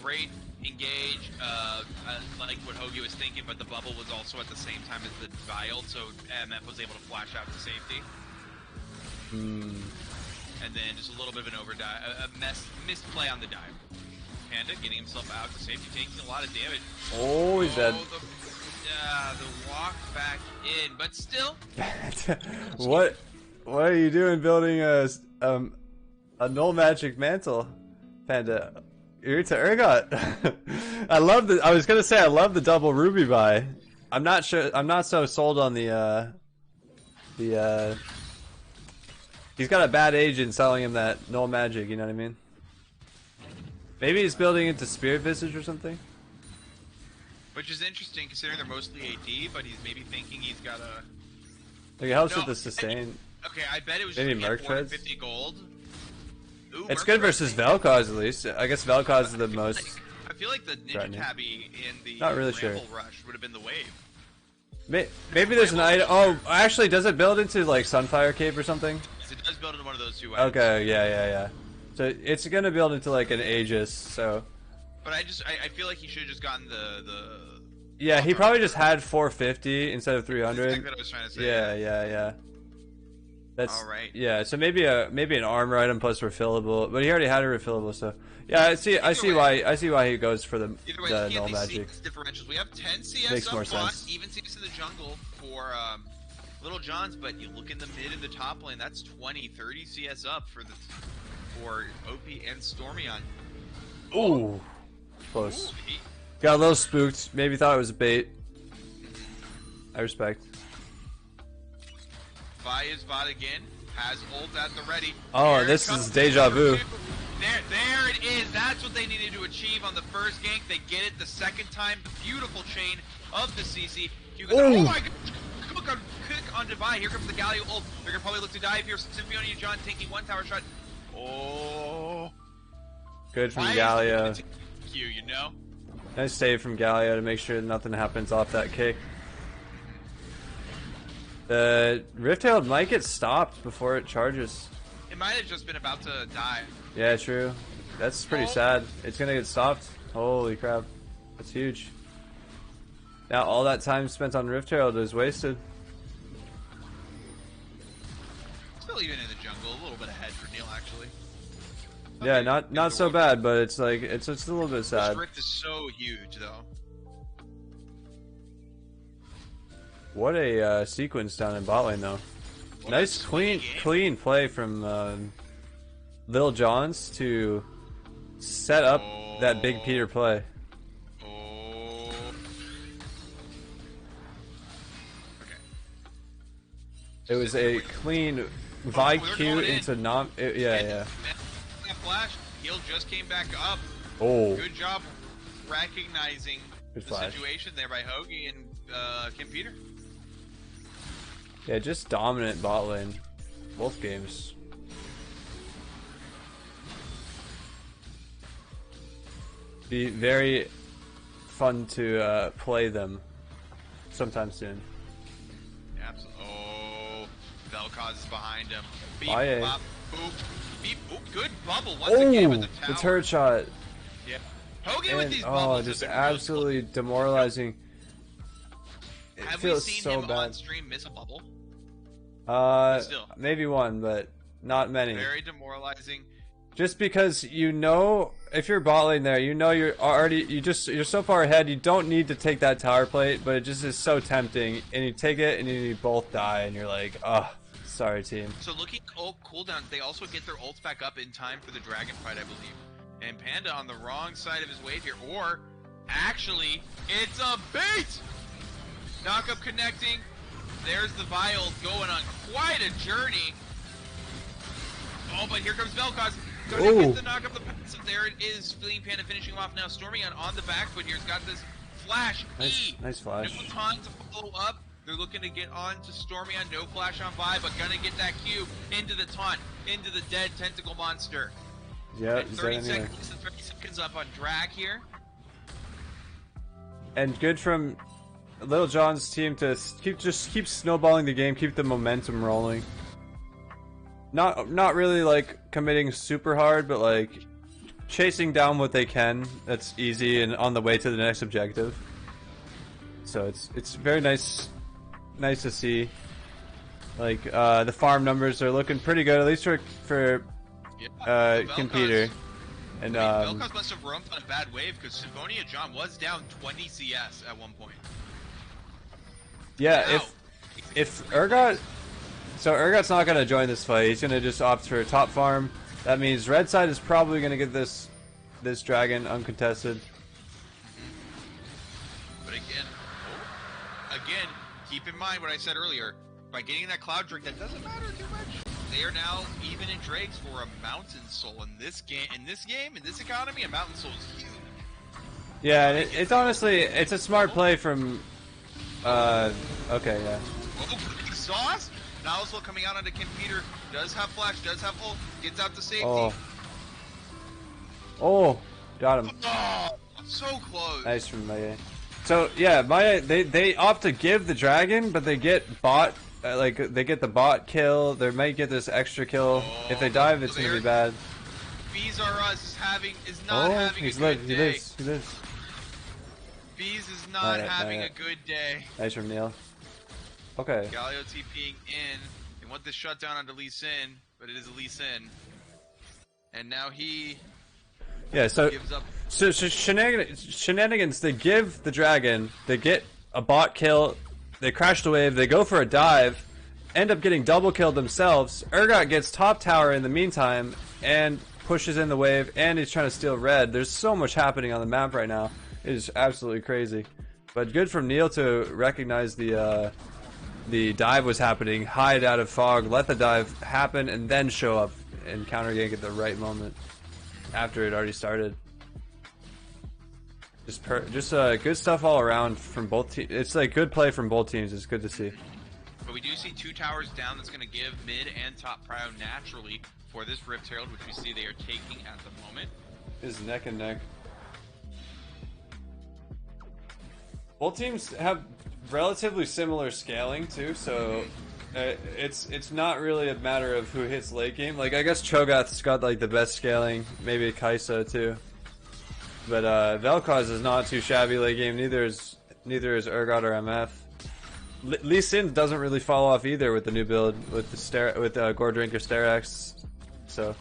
Great engage. I liked what Hoagie was thinking, but the bubble was also at the same time as the Vi ult, so MF was able to flash out to safety. And then just a little bit of an overdive, a misplay on the dive. Panda getting himself out to safety, taking a lot of damage. Oh, he's dead. The walk back in, but still. What are you doing building a null magic mantle, Panda? You're to Urgot. I was gonna say I love the double ruby buy. I'm not sure. I'm not so sold on the. He's got a bad agent selling him that null magic. You know what I mean? Maybe he's building into Spirit Visage or something. Which is interesting considering they're mostly AD, but he's maybe thinking he's got a. Like, it helps with the sustain. Okay, I bet it was maybe just Merc 450 gold. Ooh, it's good versus Vel'Koz at least. I guess Vel'Koz is the most. I feel like the Ninja Tabby in the Not really Rush would have been the wave. Maybe there's an item. Oh, actually, does it build into like Sunfire Cape or something? Yes, it does build into one of those two items. Okay, yeah. So it's gonna build into like an Aegis. So. But I feel like he should have just gotten the. Yeah, he probably just had 450 instead of 300. That's exactly what I was trying to say. Yeah. That's all right. Yeah, so maybe an armor item plus refillable, but he already had a refillable, so yeah, I see why he goes for the null magic. Differentials. We have 10 CS Makes more up front, sense. even CS in the jungle for Little John's, but you look in the mid and the top lane, that's 20, 30 CS up for OP and Stormy on. Ooh, close. Got a little spooked. Maybe thought it was a bait. I respect. Vi is bot again. Has ult at the ready. Oh, this is deja vu. There it is. That's what they needed to achieve on the first gank. They get it the second time. The beautiful chain of the CC. Oh my god. Click on Divide. Here comes the Galio ult. They're going to probably look to dive here. Symphonia and John taking one tower shot. Oh. Good from Galio. You know? Nice save from Galio to make sure nothing happens off that kick. The Rift-tailed might get stopped before it charges. It might have just been about to die. Yeah, true. That's pretty sad. It's gonna get stopped. Holy crap. That's huge. Now all that time spent on Rift-tailed is wasted. Still even in the jungle, a little bit ahead for Neil actually. Yeah, not so bad, but it's like it's just a little bit sad. This Rift is so huge though. What a sequence down in bot lane though. What nice clean play from Lil Johns to set up that Big Peter play. Oh. Okay. It was a clean Vi Q into non. Yeah. That flash, heal just came back up. Oh. Good job recognizing Good the flash. situation there by Hoagie and Kim Peter. Yeah, just dominant bot lane. Both games. Be very fun to play them sometime soon. Absolutely. Oh, Vel'Koz is behind him. Beep, Aye. bop, boop, beep, boop. Good bubble once again with the tower. The turret shot. Yeah. Hoagie with these bubbles. Just absolutely demoralizing. It Have we feels seen so him bad. on stream miss a bubble? Still. Maybe one, but not many. Very demoralizing. Just because you know, if you're bot lane there, you know you're so far ahead, you don't need to take that tower plate, but it just is so tempting, and you take it and you both die, and you're like, oh, sorry team. So looking at ult cooldowns, they also get their ults back up in time for the dragon fight, I believe. And Panda on the wrong side of his wave here, or actually, it's a bait! Knockup connecting. There's the Vial going on quite a journey. Oh, but here comes Vel'Koz. Gonna get the knock up the so there it is. Fleeing Panda finishing him off now. Stormy on the back foot here. He's got this flash. Nice flash. No time to follow up. They're looking to get on to Stormy on no flash on Vi, but gonna get that Q into the taunt, into the dead tentacle monster. Yeah, and 30 seconds up on Drag here. And good from Little John's team to keep snowballing the game, keep the momentum rolling. Not really like committing super hard, but like chasing down what they can. That's easy and on the way to the next objective. So it's very nice to see. Like the farm numbers are looking pretty good, at least for Kim Peter. And Vel'Koz must have roamed on a bad wave because Symphonia John was down 20 CS at one point. Yeah, if Urgot. So Urgot's not going to join this fight. He's going to just opt for a top farm. That means red side is probably going to get this dragon uncontested. But again, keep in mind what I said earlier. By getting that cloud drink, that doesn't matter too much. They are now even in Drakes for a Mountain Soul in this game. In this economy, a Mountain Soul is huge. Yeah, and it's honestly it's a smart play from. Okay, yeah. Oh, sauce. Now also coming out onto Kim Peter, does have flash, does have ult, gets out to safety. Oh, got him. Oh, so close. Nice from Maya. So yeah, Maya they opt to give the dragon, but they get bot they get the bot kill. They might get this extra kill. If they dive, it's gonna be bad. Bees are us is not having a good day. He lives. Bees is not having a good day. Nice from Neil. Okay. Galio TPing in. They want this shutdown onto Lee Sin, but it is Lee Sin. And now he gives up. So shenanigans, they give the dragon, they get a bot kill, they crash the wave, they go for a dive, end up getting double killed themselves. Urgot gets top tower in the meantime, and pushes in the wave, and he's trying to steal red. There's so much happening on the map right now. It is absolutely crazy. But good from Neil to recognize the dive was happening, hide out of fog, let the dive happen, and then show up and counter gank at the right moment. after it already started. Just good stuff all around from both teams. It's like good play from both teams. It's good to see. But we do see 2 towers down. That's going to give mid and top prio naturally for this Rift Herald, which we see they are taking at the moment. Is neck and neck. Both teams have relatively similar scaling too, so it's not really a matter of who hits late game. Like I guess Cho'Gath's got like the best scaling, maybe Kai'Sa too. But Vel'Koz is not too shabby late game. Neither is Urgot or MF. Lee Sin doesn't really fall off either with the new build with the Gore Drinker Sterax. So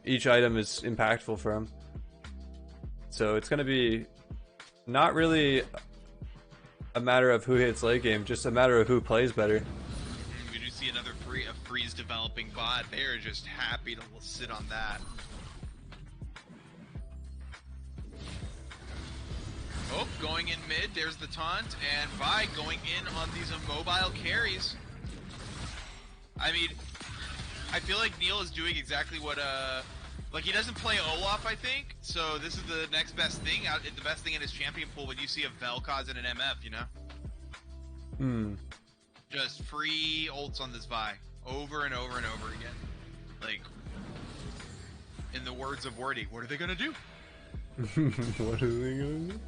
each item is impactful for him. So it's gonna be not really a matter of who hits late game, just a matter of who plays better. We do see another freeze developing bot. They are just happy to sit on that. Oh, going in mid, there's the taunt, and Vi going in on these immobile carries. I mean, I feel like Neil is doing exactly what, like he doesn't play Olaf, I think, so this is the next best thing, the best thing in his champion pool when you see a Vel'Koz and an MF, you know? Just free ults on this Vi, over and over and over again. Like, in the words of Wordy, what are they gonna do? What are they gonna do?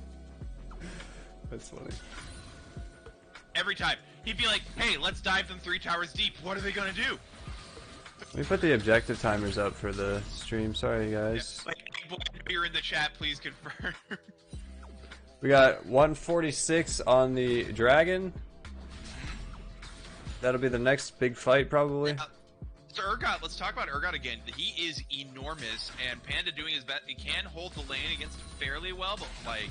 That's funny. Every time. He'd be like, hey, let's dive them 3 towers deep. What are they gonna do? Let me put the objective timers up for the stream. Sorry, guys. Yeah, like, if you're in the chat, please confirm. We got 146 on the Dragon. That'll be the next big fight, probably. So Urgot, let's talk about Urgot again. He is enormous, and Panda doing his best. He can hold the lane against him fairly well, but like,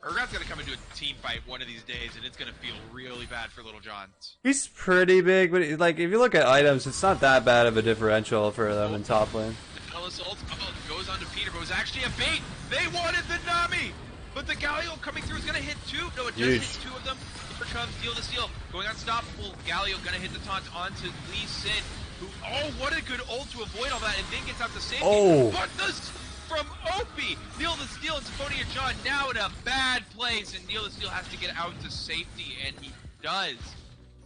Urgot's gonna come into a team fight one of these days, and it's gonna feel really bad for Little Johns. He's pretty big, but like if you look at items, it's not that bad of a differential for them in top lane. Ellis ult goes on to Peter, but it was actually a bait. They wanted the Nami, but the Galio coming through is gonna hit 2. No, it just hits 2 of them. Here comes Deal to Steal, going unstoppable. Galio gonna hit the taunt onto Lee Sin, who, oh, what a good ult to avoid all that, and then gets out to safety. Oh. But this from Opie, Neil the Steel and Symphonia John now in a bad place, and Neil the Steel has to get out to safety, and he does.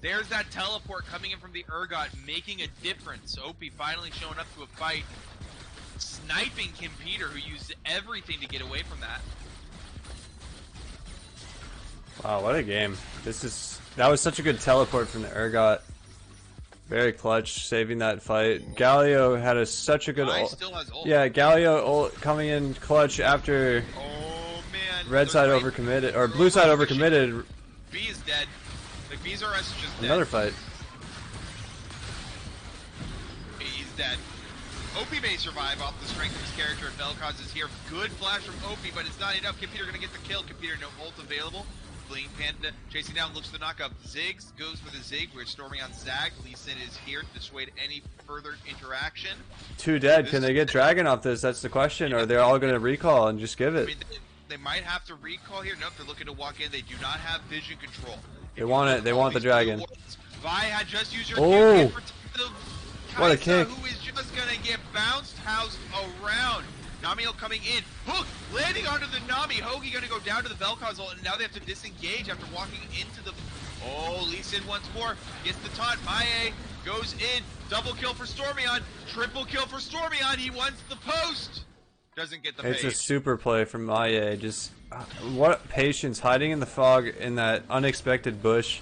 There's that teleport coming in from the Urgot, making a difference. Opie finally showing up to a fight, sniping Kim Peter, who used everything to get away from that. Wow, what a game. That was such a good teleport from the Urgot. Very clutch, saving that fight. Galio had such a good ult. Still has ult. Yeah, Galio ult coming in clutch after red side overcommitted, or blue side overcommitted. B is dead. Like, B's RS is just dead. Another fight. He's dead. Opie may survive off the strength of his character, and Vel'Koz is here. Good flash from Opie, but it's not enough. Computer gonna get the kill. Computer, no ult available. Fleeing Panda, chasing down, looks for the knockup. Ziggs goes for the Zig. We're storming on Zag. Lee Sin is here to dissuade any further interaction. 2 dead. Can they get Dragon off this? That's the question. Or they're all gonna recall and just give it. I mean, they might have to recall here. Nope, they're looking to walk in. They do not have vision control. They want it. They want the Dragon. Vi had just used her Oh! What a kick. Who is just gonna get bounced house around. Namiel coming in. Hook landing onto the Nami. Hoagie gonna go down to the Vel'Koz ult, and now they have to disengage after walking into the. Oh, Lee Sin once more gets the taunt. Maie goes in. Double kill for Stormion. Triple kill for Stormion. He wants the post. Doesn't get the It's page. a super play from Maie. Just what patience, hiding in the fog in that unexpected bush.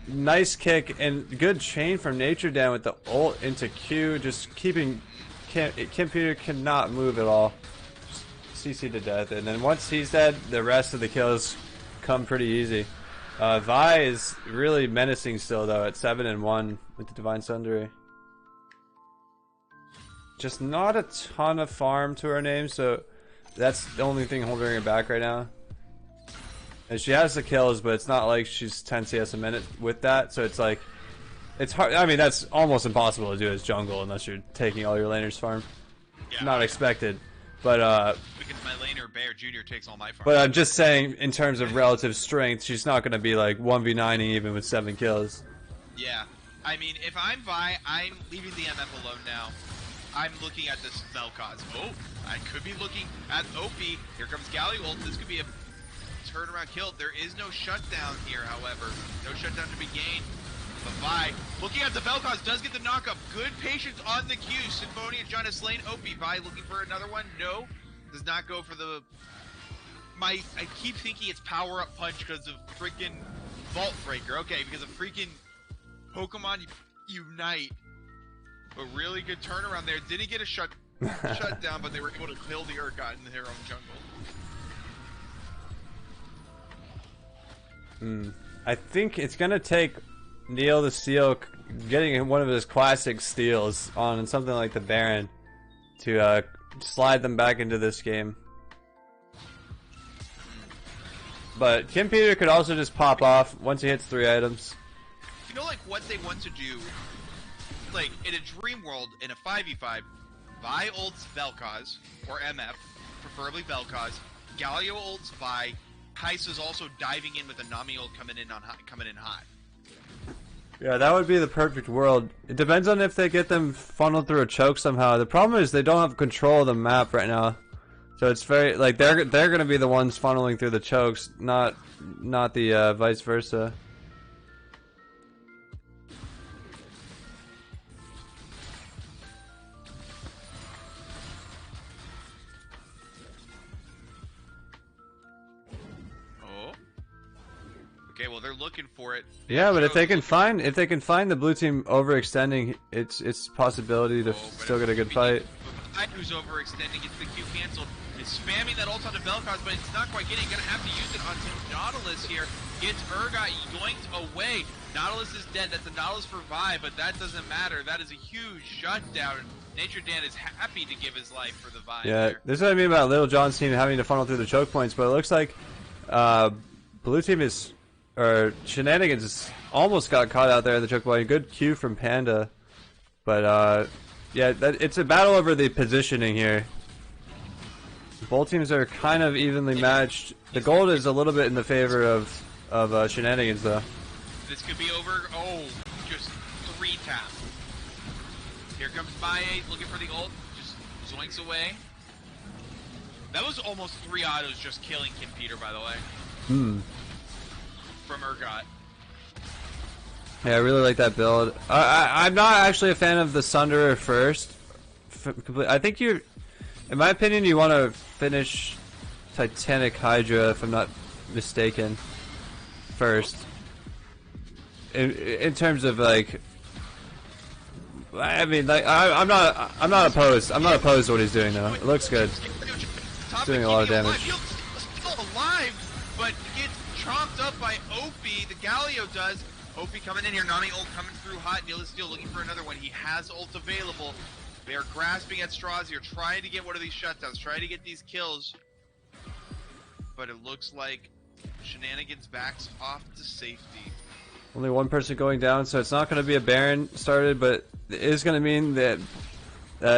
Nice kick and good chain from Nature down with the ult into Q. Just keeping Kim Peter cannot move at all. Just CC to death, and then once he's dead, the rest of the kills come pretty easy. Vi is really menacing still though at 7-1 with the Divine Sundry. Just not a ton of farm to her name, so that's the only thing holding her back right now. And she has the kills, but it's not like she's 10 CS a minute with that, so it's like, it's hard. I mean, that's almost impossible to do as jungle unless you're taking all your laners farm. Yeah, Not expected, but because my laner Bear Jr. takes all my farm. but I'm just saying in terms of relative strength, she's not going to be like 1v9ing even with 7 kills. Yeah, I mean, if I'm Vi, I'm leaving the MF alone now. I'm looking at this Vel'Koz. Oh, I could be looking at OP. Here comes Galio ult. This could be a turnaround kill. There is no shutdown here, however. No shutdown to be gained. But Vi, looking at the Vel'Koz, does get the knockup. Good patience on the Q. Symphonia John has slain OP. Vi looking for another one. No, does not go for the... I keep thinking it's power-up punch because of freaking Vault Breaker. Okay, because of freaking Pokemon Unite. A really good turnaround there. Didn't get a shutdown, but they were able to kill the Urgot in their own jungle. I think it's gonna take Neil the Steel getting one of his classic steals on something like the Baron to slide them back into this game. But Kim Peter could also just pop off once he hits 3 items. You know, like what they want to do, like in a dream world, in a 5v5, Vi ults Vel'Koz or MF, preferably Vel'Koz. Galio ults Vi. Kai'Sa's also diving in with a Nami ult coming in hot. Yeah, that would be the perfect world. It depends on if they get them funneled through a choke somehow. The problem is they don't have control of the map right now. So it's very like they're gonna be the ones funneling through the chokes, not the vice versa. Oh. Okay, well they're looking for it. Yeah, but if they can find the blue team overextending, it's a possibility to still get a good fight. Who's overextending, gets the Q canceled. Is spamming that ult onto Vel'Koz, but it's not quite getting. Gonna have to use it onto Nautilus here. Gets Urgot yoinked away. Nautilus is dead. That's a Nautilus for Vi, but that doesn't matter. That is a huge shutdown. Nature Dan is happy to give his life for the Vi. Yeah, there. this is what I mean about Little John's team having to funnel through the choke points, but it looks like blue team is, or Shenanigans almost got caught out there in the choke point. Good Q from Panda, but yeah, it's a battle over the positioning here. Both teams are kind of evenly matched. The gold is a little bit in the favor of Shenanigans, though. This could be over. Oh, just 3 taps. Here comes Maie looking for the ult. Just zoinks away. That was almost 3 autos just killing Kim Peter, by the way. From Urgot. Yeah, I really like that build. I'm not actually a fan of the Sunderer first. I think you're... In my opinion, you want to finish Titanic Hydra, if I'm not mistaken, first. In terms of like, I mean, like I'm not opposed. I'm not opposed to what he's doing though. It looks good. He's doing a lot of damage. He's still alive, but gets chomped up by OP. The Galio does. OP coming in here. Nami ult coming through hot. Neil is still looking for another one. He has ult available. They are grasping at straws here, trying to get one of these shutdowns, trying to get these kills. But it looks like Shenanigans backs off to safety. Only one person going down, so it's not going to be a Baron started, but it is going to mean that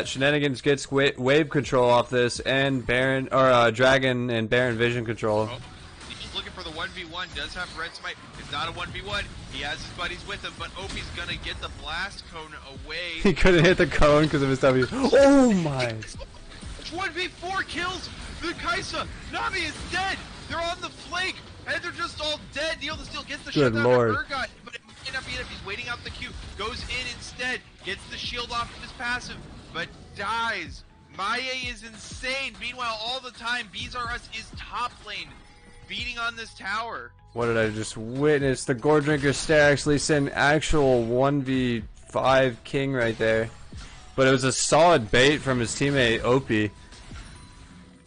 Shenanigans gets wave control off this, and Baron or Dragon and Baron vision control. Oh, he's looking for the 1v1. Does have red smite. It's not a 1v1. He has his buddies with him, but Opie's gonna get the blast cone away. He couldn't hit the cone because of his W. Oh my! 1v4 kills the Kai'Sa. Nami is dead. They're on the flank, and they're just all dead. Neil the Steel gets the shutdown Lord. of Urgot, but it may not be enough. He's waiting out the Q. Goes in instead. Gets the shield off of his passive, but dies. Maie is insane. Meanwhile, all the time, Bees R Us is top lane, beating on this tower. What did I just witness? The Gore Drinker Stare actually sent actual 1v5 king right there. But it was a solid bait from his teammate, OP.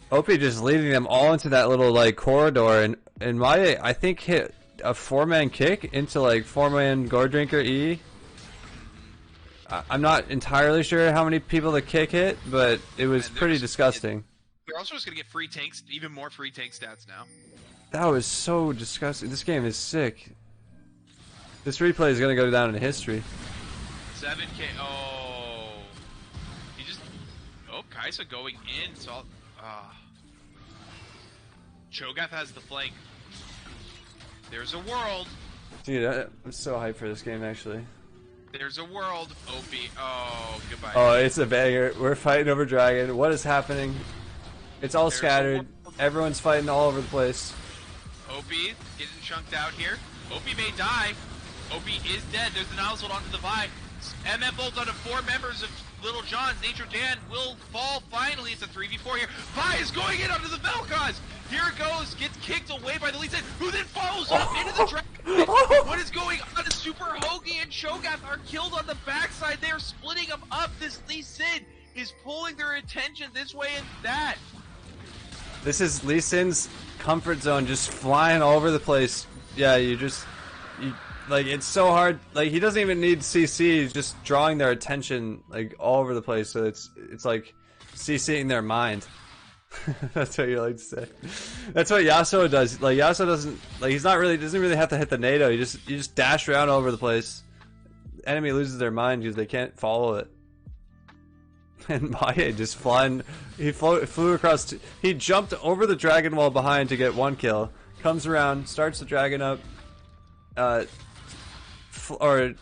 OP just leading them all into that little like corridor, and Maie, I think, hit a 4-man kick into like 4-man Gore Drinker E. I'm not entirely sure how many people the kick hit, but it was pretty disgusting. They're also just going to get free tanks, even more free tank stats now. That was so disgusting. This game is sick. This replay is going to go down in history. 7k. Oh. He just... Oh, Kai'Sa going in. So Cho'Gath has the flank. There's a world. Dude, I'm so hyped for this game, actually. There's a world, Opie. Oh, goodbye. Oh, it's a banger. We're fighting over dragon. What is happening? It's all There's a scattered. world. Everyone's fighting all over the place. Opie getting chunked out here. Opie may die. Opie is dead. There's an Owlswold onto the Vi. MF bolts onto 4 members of Little John's. Nature Dan will fall finally. It's a 3v4 here. Vi is going in onto the Vel'Koz. Here it goes. Gets kicked away by the Lee Sin, who then follows up into the dragon. What is going on? Super Hoagie and Cho'Gath are killed on the backside. They are splitting them up. This Lee Sin is pulling their attention this way and that. This is Lee Sin's comfort zone, just flying all over the place. Yeah, like, it's so hard. Like, he doesn't even need CC. He's just drawing their attention, like, all over the place. So it's like CCing their mind. That's what you like to say. That's what Yasuo does. Like, Yasuo doesn't, like, doesn't really have to hit the NATO. You just dash around all over the place. The enemy loses their mind because they can't follow it. And Maya just flying. He flew across. He jumped over the dragon wall behind to get 1 kill. Comes around, starts the dragon up. Or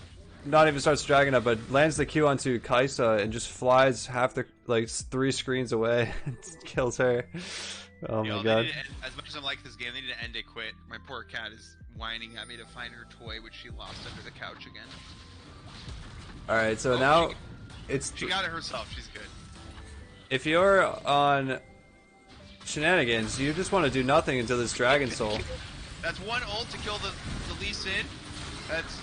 not even starts the dragon up, but lands the Q onto Kaisa and just flies half the, like, 3 screens away and kills her. Oh my god. As much as I like this game, they need to end it quick. My poor cat is whining at me to find her toy, which she lost under the couch again. Alright, so now she got it herself. She's good. If you're on Shenanigans, you just want to do nothing until this Dragon Soul. That's 1 ult to kill the Lee Sin. That's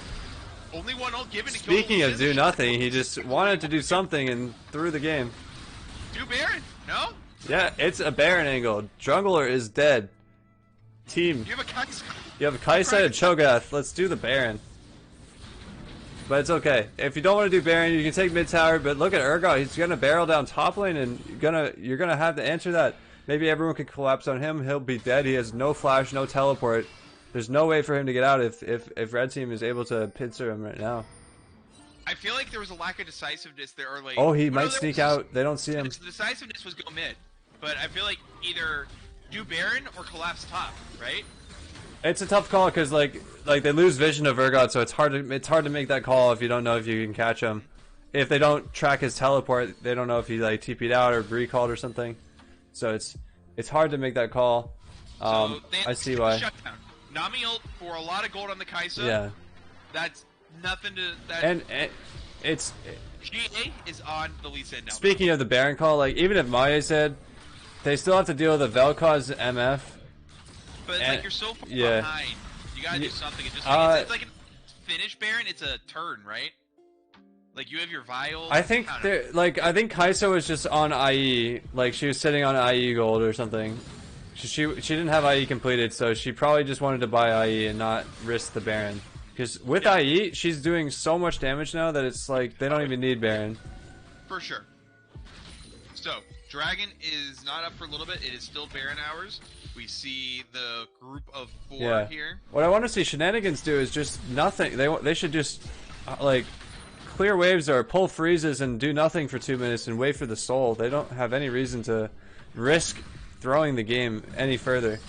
only 1 ult given to kill the Lee Sin. Speaking of do nothing, he just wanted to do something and threw the game. Do Baron? No? Yeah, it's a Baron angle. Jungler is dead. Team. You have a Kaisa. You have a Kaisa and Cho'Gath. Let's do the Baron. But it's okay. If you don't want to do Baron, you can take mid tower. But look at Urgot. He's gonna barrel down top lane, and you're gonna have to answer that. Maybe everyone can collapse on him. He'll be dead. He has no flash, no teleport. There's no way for him to get out if Red Team is able to pincer him right now. I feel like there was a lack of decisiveness there early. Oh, he might sneak out. They don't see him. The decisiveness was go mid, but I feel like either do Baron or collapse top, right? It's a tough call because like they lose vision of Urgot, so it's hard to make that call if you don't know if you can catch him. If they don't track his teleport, they don't know if he like TP'd out or recalled or something. So it's hard to make that call. I see why. Shutdown. Nami ult for a lot of gold on the Kaisa. Yeah. That's nothing to that. And it's GA is on the Lee Sin now. Speaking of the Baron call, like even if Maya said, they still have to deal with the Vel'Koz MF. But it's like you're so far behind. You gotta do something. It's like a finish Baron. It's a turn, right? Like you have your vial. I think I think Kaisa was just on IE. Like she was sitting on IE gold or something. She didn't have IE completed, so she probably just wanted to buy IE and not risk the Baron. Because with IE, she's doing so much damage now that it's like they don't even need Baron. For sure. So Dragon is not up for a little bit. It is still Baron hours. We see the group of 4 here. What I want to see Shenanigans do is just nothing. They should just like clear waves or pull freezes and do nothing for 2 minutes and wait for the soul. They don't have any reason to risk throwing the game any further.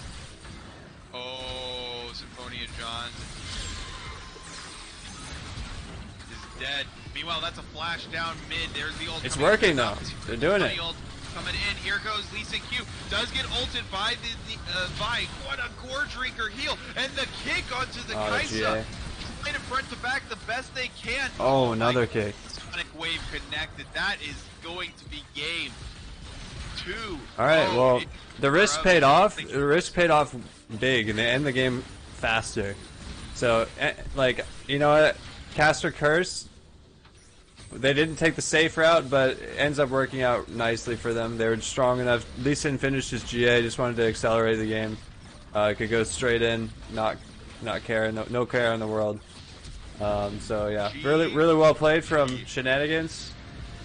Oh, Symphonia Johns is dead. Meanwhile, that's a flash down mid. There's the ult. It's working though. They're doing it. Coming in, here goes Lee Sin Q. Does get ulted by the Vi. What a gore drinker heal, and the kick onto the Kaisa. Playing in front to back the best they can. Oh, another kick. Sonic Wave connected. That is going to be game 2. All right, well, the risk paid off. The risk paid off big, and they end the game faster. So, like, you know what? Caster Curse. They didn't take the safe route, but it ends up working out nicely for them. They were strong enough. Lee Sin finished his GA, just wanted to accelerate the game. Could go straight in, not care, no care in the world. So yeah, really well played from Shenanigans.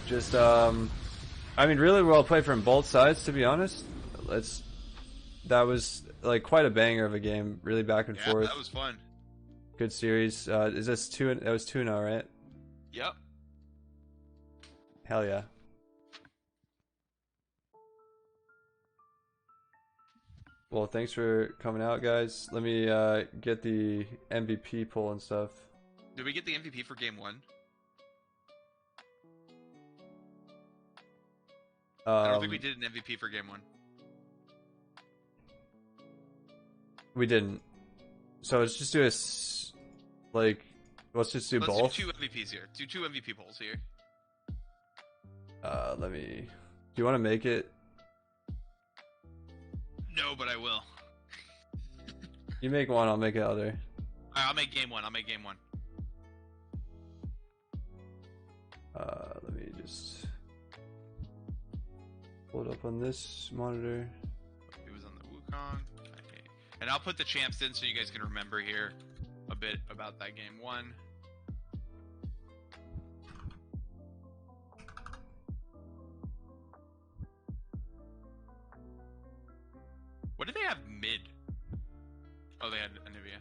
Just I mean, really well played from both sides, to be honest. That was like quite a banger of a game, really back and forth. That was fun. Good series. Is this 2? That was 2-0, right? Yep. Hell yeah. Well, thanks for coming out, guys. Let me get the MVP poll and stuff. Did we get the MVP for game 1? I don't think we Um, did an MVP for game 1. we didn't. So let's just do like, let's just do Let's both. do 2 MVPs here. Do 2 MVP polls here. Let me. Do you want to make it? No, but I will. You make one, I'll make the other. Alright, I'll make game 1. Let me just pull it up on this monitor. It was on the Wukong. Okay. And I'll put the champs in so you guys can remember here a bit about that game 1. What did they have mid? Oh, they had Anivia.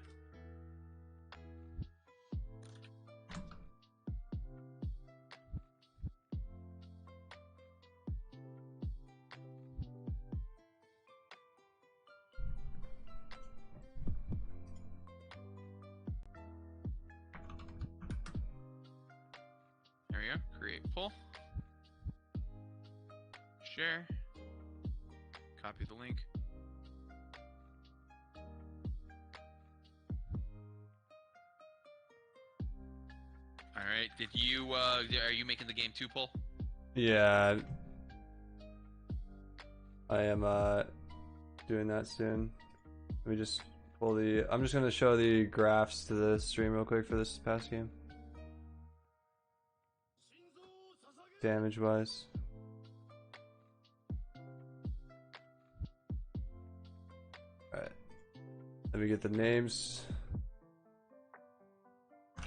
There we go. Create poll. Share. Copy the link. Alright, did you, are you making the game 2 poll? Yeah. I am doing that soon. Let me just pull the. I'm just gonna show the graphs to the stream real quick for this past game. Damage wise. Alright. Let me get the names.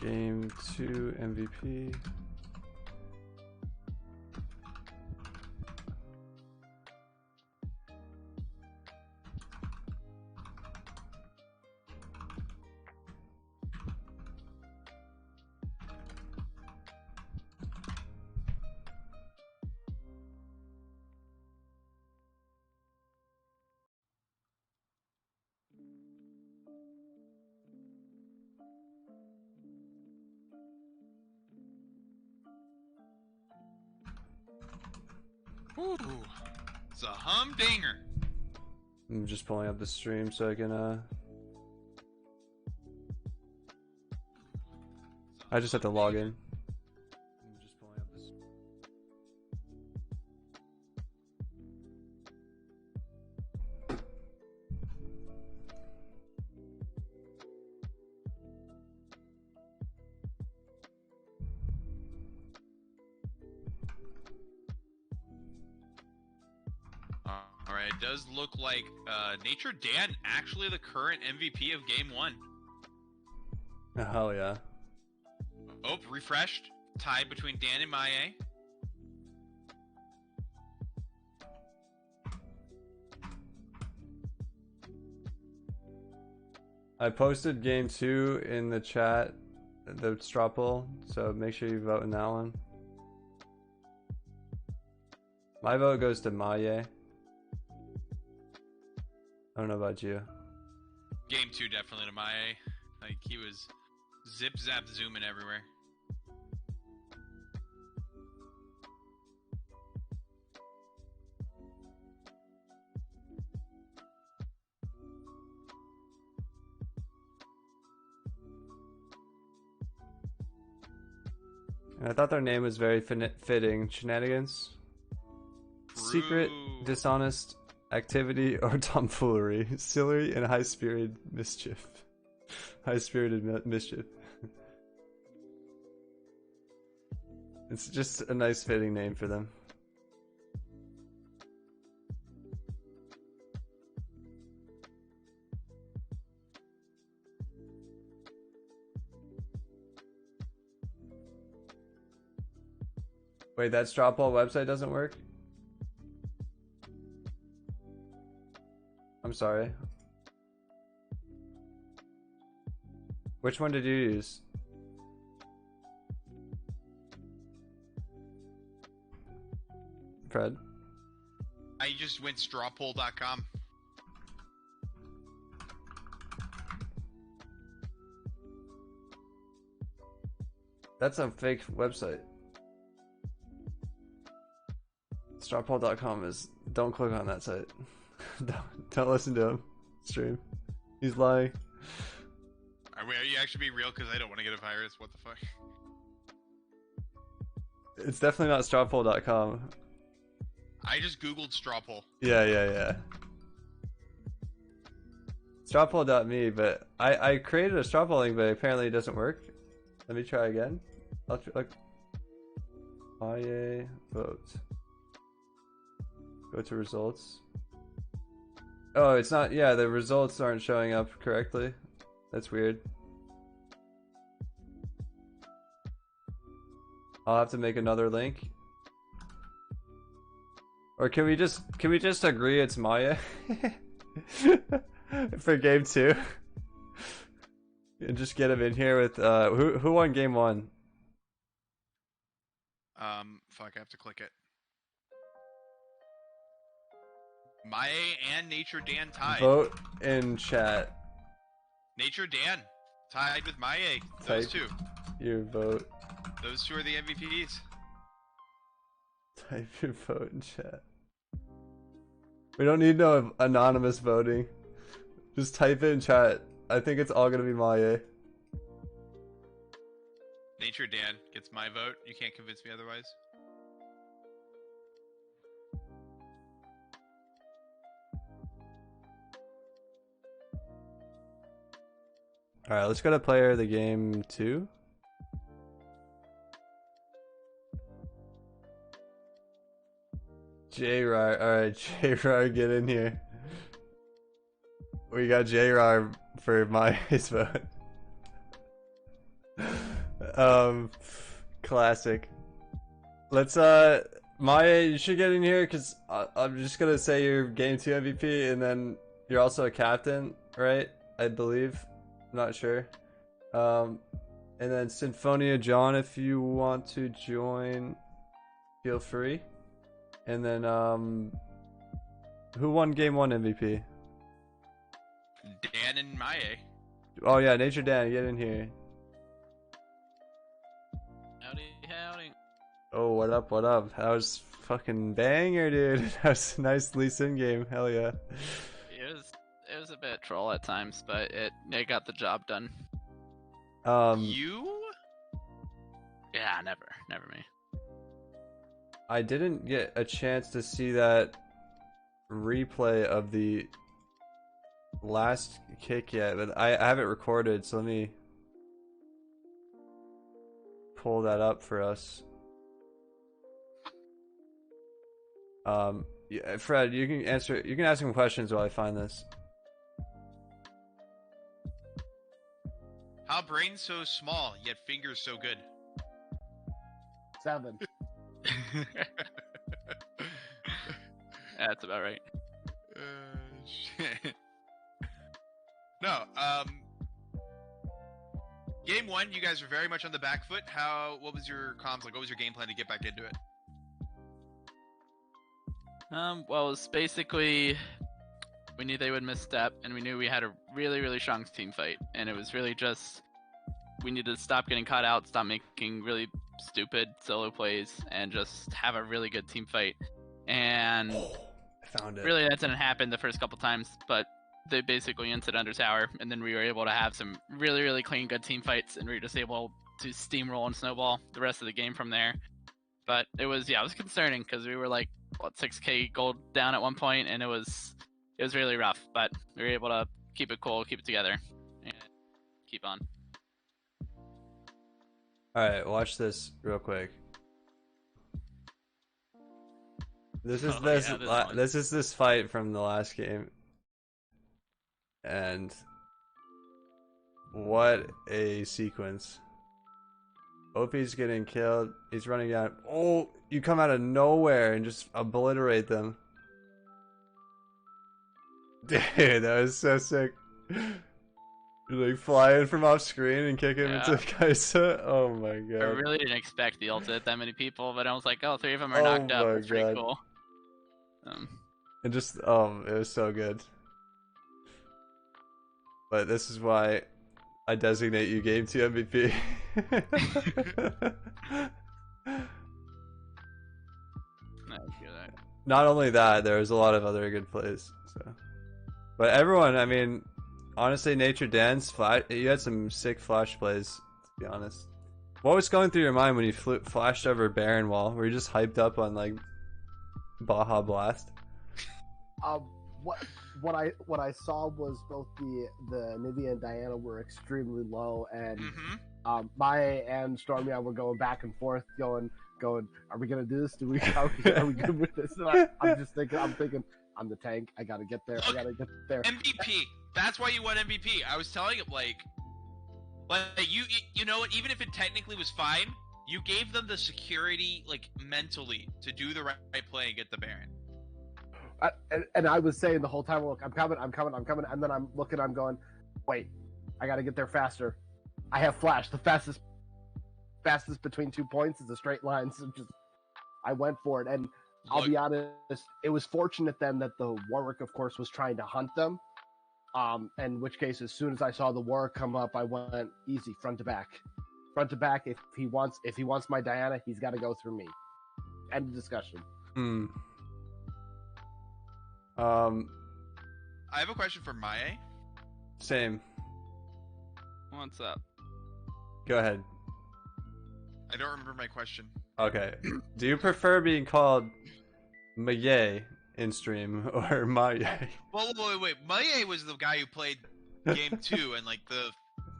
Game 2 MVP. Ooh, it's a humdinger. I'm just pulling up the stream so I can I just have to log in. I'm just pulling up this. Alright, it does look like Nature Dan actually the current MVP of game 1. Hell yeah. Oh, refreshed. Tied between Dan and Maye. I posted game 2 in the chat, the straw poll, so make sure you vote in that one. My vote goes to Maye. I don't know about you. Game 2 definitely to Maye. Like, he was zip zap zooming everywhere. And I thought their name was very fitting. Shenanigans. Secret, dishonest activity, or tomfoolery. Silly and high-spirited mischief. High-spirited mischief. It's just a nice fitting name for them. Wait, that straw poll website doesn't work? I'm sorry. Which one did you use? Fred? I just went strawpoll.com. That's a fake website. Starpole.com is. Don't click on that site. don't listen to him. Stream. He's lying. Are you actually being real? Because I don't want to get a virus. What the fuck? It's definitely not Starpole.com. I just googled straw poll. Yeah. Strawpoll.me, but I created a straw poll link, but apparently it doesn't work. Let me try again. I'll try. Maye vote. Go to results. Oh, it's not. Yeah, the results aren't showing up correctly. That's weird. I'll have to make another link. Or can we just agree it's Maya for game 2? And just get him in here with who won game 1? Fuck, I have to click it. Maya and Nature Dan tied. Vote in chat. Nature Dan tied with Maya. Those two. Your vote. Those two are the MVPs. Type your vote in chat. We don't need no anonymous voting. Just type it in chat. I think it's all gonna be Maya. Nature Dan gets my vote. You can't convince me otherwise. Alright, let's go to player of the game 2. J-Rar. Alright, J-Rar, get in here. We got J-Rar for Maya's vote. Classic. Let's, Maya, you should get in here, because I'm just gonna say you're game 2 MVP, and then you're also a captain, right? I believe. I'm not sure. And then Symphonia John, if you want to join, feel free. And then, who won game 1 MVP? Dan and Maya. Oh yeah, Nature Dan, get in here. Howdy. Oh, what up? That was fucking banger, dude. That was a nice Lee Sin game. Hell yeah. It was a bit troll at times, but it got the job done. You? Yeah, never me. I didn't get a chance to see that replay of the last kick yet, but I have it recorded, so let me pull that up for us. Yeah, Fred, you can ask him questions while I find this. How brains so small, yet fingers so good? 7. That's about right. Shit. No, game 1, you guys were very much on the back foot. What was your comms like? What was your game plan to get back into it? Well, it was basically, we knew they would misstep, and we knew we had a really, really strong team fight, and it was really just, we needed to stop getting caught out, stop making really stupid solo plays, and just have a really good team fight. And I found it. Really, that didn't happen the first couple times, but they basically ended under tower, and then we were able to have some really, really clean, good team fights, and we were just able to steamroll and snowball the rest of the game from there. But it was concerning, because we were like, 6k gold down at one point, and it was really rough, but we were able to keep it cool, keep it together, and keep on. Alright, watch this real quick. This is this is this fight from the last game. And what a sequence. OP's getting killed. He's running down. Oh, you come out of nowhere and just obliterate them. Dude, that was so sick. You're like flying from off screen and kick him into Kaisa. Oh my god. I really didn't expect the ult to hit that many people, but I was like, oh, 3 of them are knocked up. That's pretty cool. And just, it was so good. But this is why I designate you game 2 MVP. I feel that. not only that, there was a lot of other good plays. So, but everyone, I mean, honestly, Nature Dance, you had some sick flash plays. To be honest, what was going through your mind when you flashed over Baron Wall? Were you just hyped up on like Baja Blast? What I saw was both the Nivea and Diana were extremely low, and Maya and Stormy were going back and forth, going. Are we gonna do this? Are we good with this? And I'm thinking, I'm the tank. I gotta get there. I gotta get there. MVP. That's why you won MVP. I was telling him like you know what? Even if it technically was fine, you gave them the security, like mentally, to do the right play and get the Baron. And I was saying the whole time, look, I'm coming, and then I'm looking, I'm going, wait, I gotta get there faster. I have flash. The fastest between 2 points is a straight line, so I went for it. And I'll be honest, it was fortunate then that the Warwick, of course, was trying to hunt them. In which case, as soon as I saw the Warwick come up, I went easy, front to back. If he wants my Diana, he's got to go through me. End of discussion. I have a question for Maya. Same. What's up? Go ahead. I don't remember my question. Okay. Do you prefer being called Maye in stream or Maye? Well, wait. Maya was the guy who played game 2 and like the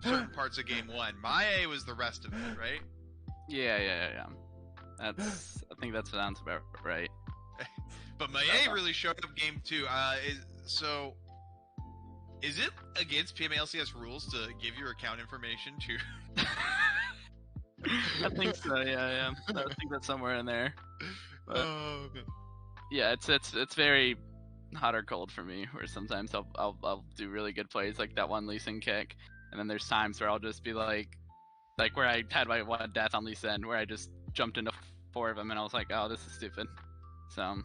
certain parts of game 1. Maya was the rest of it, right? Yeah. I think that sounds about right. But Maya really showed up game 2. Is it against PMALCS rules to give your account information to? I think so. Yeah. I think that's somewhere in there. But, yeah, it's very hot or cold for me. Where sometimes I'll do really good plays like that one Lee Sin kick, and then there's times where I'll just be like where I had my one death on Lee Sin, where I just jumped into 4 of them, and I was like, oh, this is stupid. So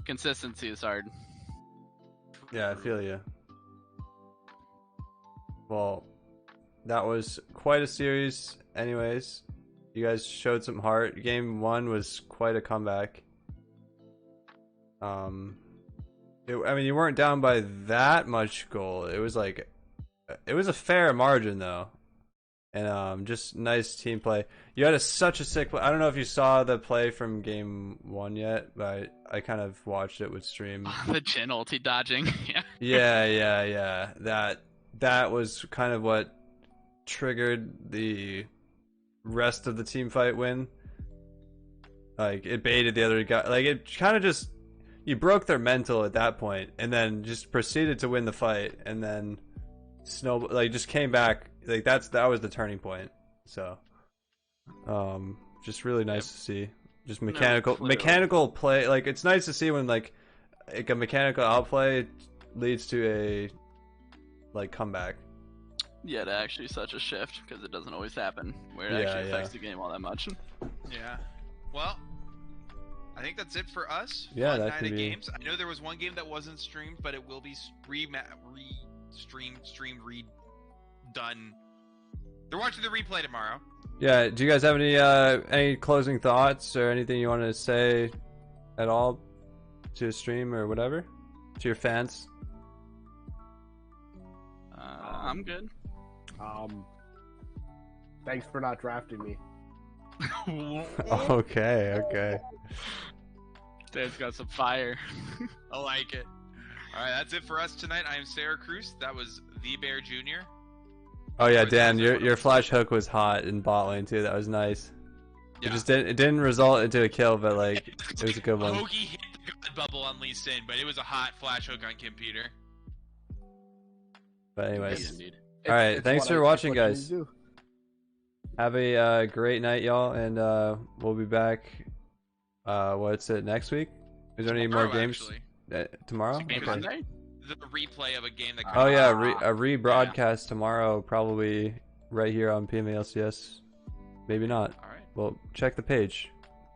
consistency is hard. Yeah, I feel you. Well, that was quite a series. Anyways, you guys showed some heart. Game 1 was quite a comeback. I mean, you weren't down by that much goal. It was a fair margin though, and just nice team play. You had such a sick play. I don't know if you saw the play from game 1 yet, but I kind of watched it with stream. The Jhin ulti dodging. Yeah. Yeah. That was kind of what triggered the rest of the team fight win. Like, it baited the other guy. Like, it kind of just, you broke their mental at that point, and then just proceeded to win the fight, and then just came back. Like, that was the turning point. So, just really nice to see. Just mechanical play. Like, it's nice to see when like a mechanical outplay leads to a comeback. Yeah, to actually such a shift, because it doesn't always happen where it actually affects the game all that much. Yeah. Well, I think that's it for us. Yeah, Fun that night can of be... games. I know there was one game that wasn't streamed, but it will be streamed, redone. They're watching the replay tomorrow. Yeah. Do you guys have any closing thoughts or anything you want to say at all to the stream or whatever to your fans? I'm good. Thanks for not drafting me. Okay. Dan's got some fire. I like it. All right, that's it for us tonight. I am Sarah Cruz. That was The Bear Jr. Oh yeah, Dan, your flash hook was hot in bot lane too. That was nice. Yeah. It didn't result into a kill, but like it was a good one. Hoagie hit the god bubble on Lee Sin, but it was a hot flash hook on Kim Peter. But anyways, all right. Thanks for watching, guys. Have a great night, y'all, and we'll be back. What's it next week? Is there any more games tomorrow? Okay. The replay of a game that. Oh yeah, a rebroadcast tomorrow, probably right here on PMALCS. Maybe not. All right. Well, check the page.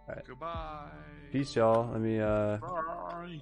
All right. Goodbye. Peace, y'all. Let me Bye.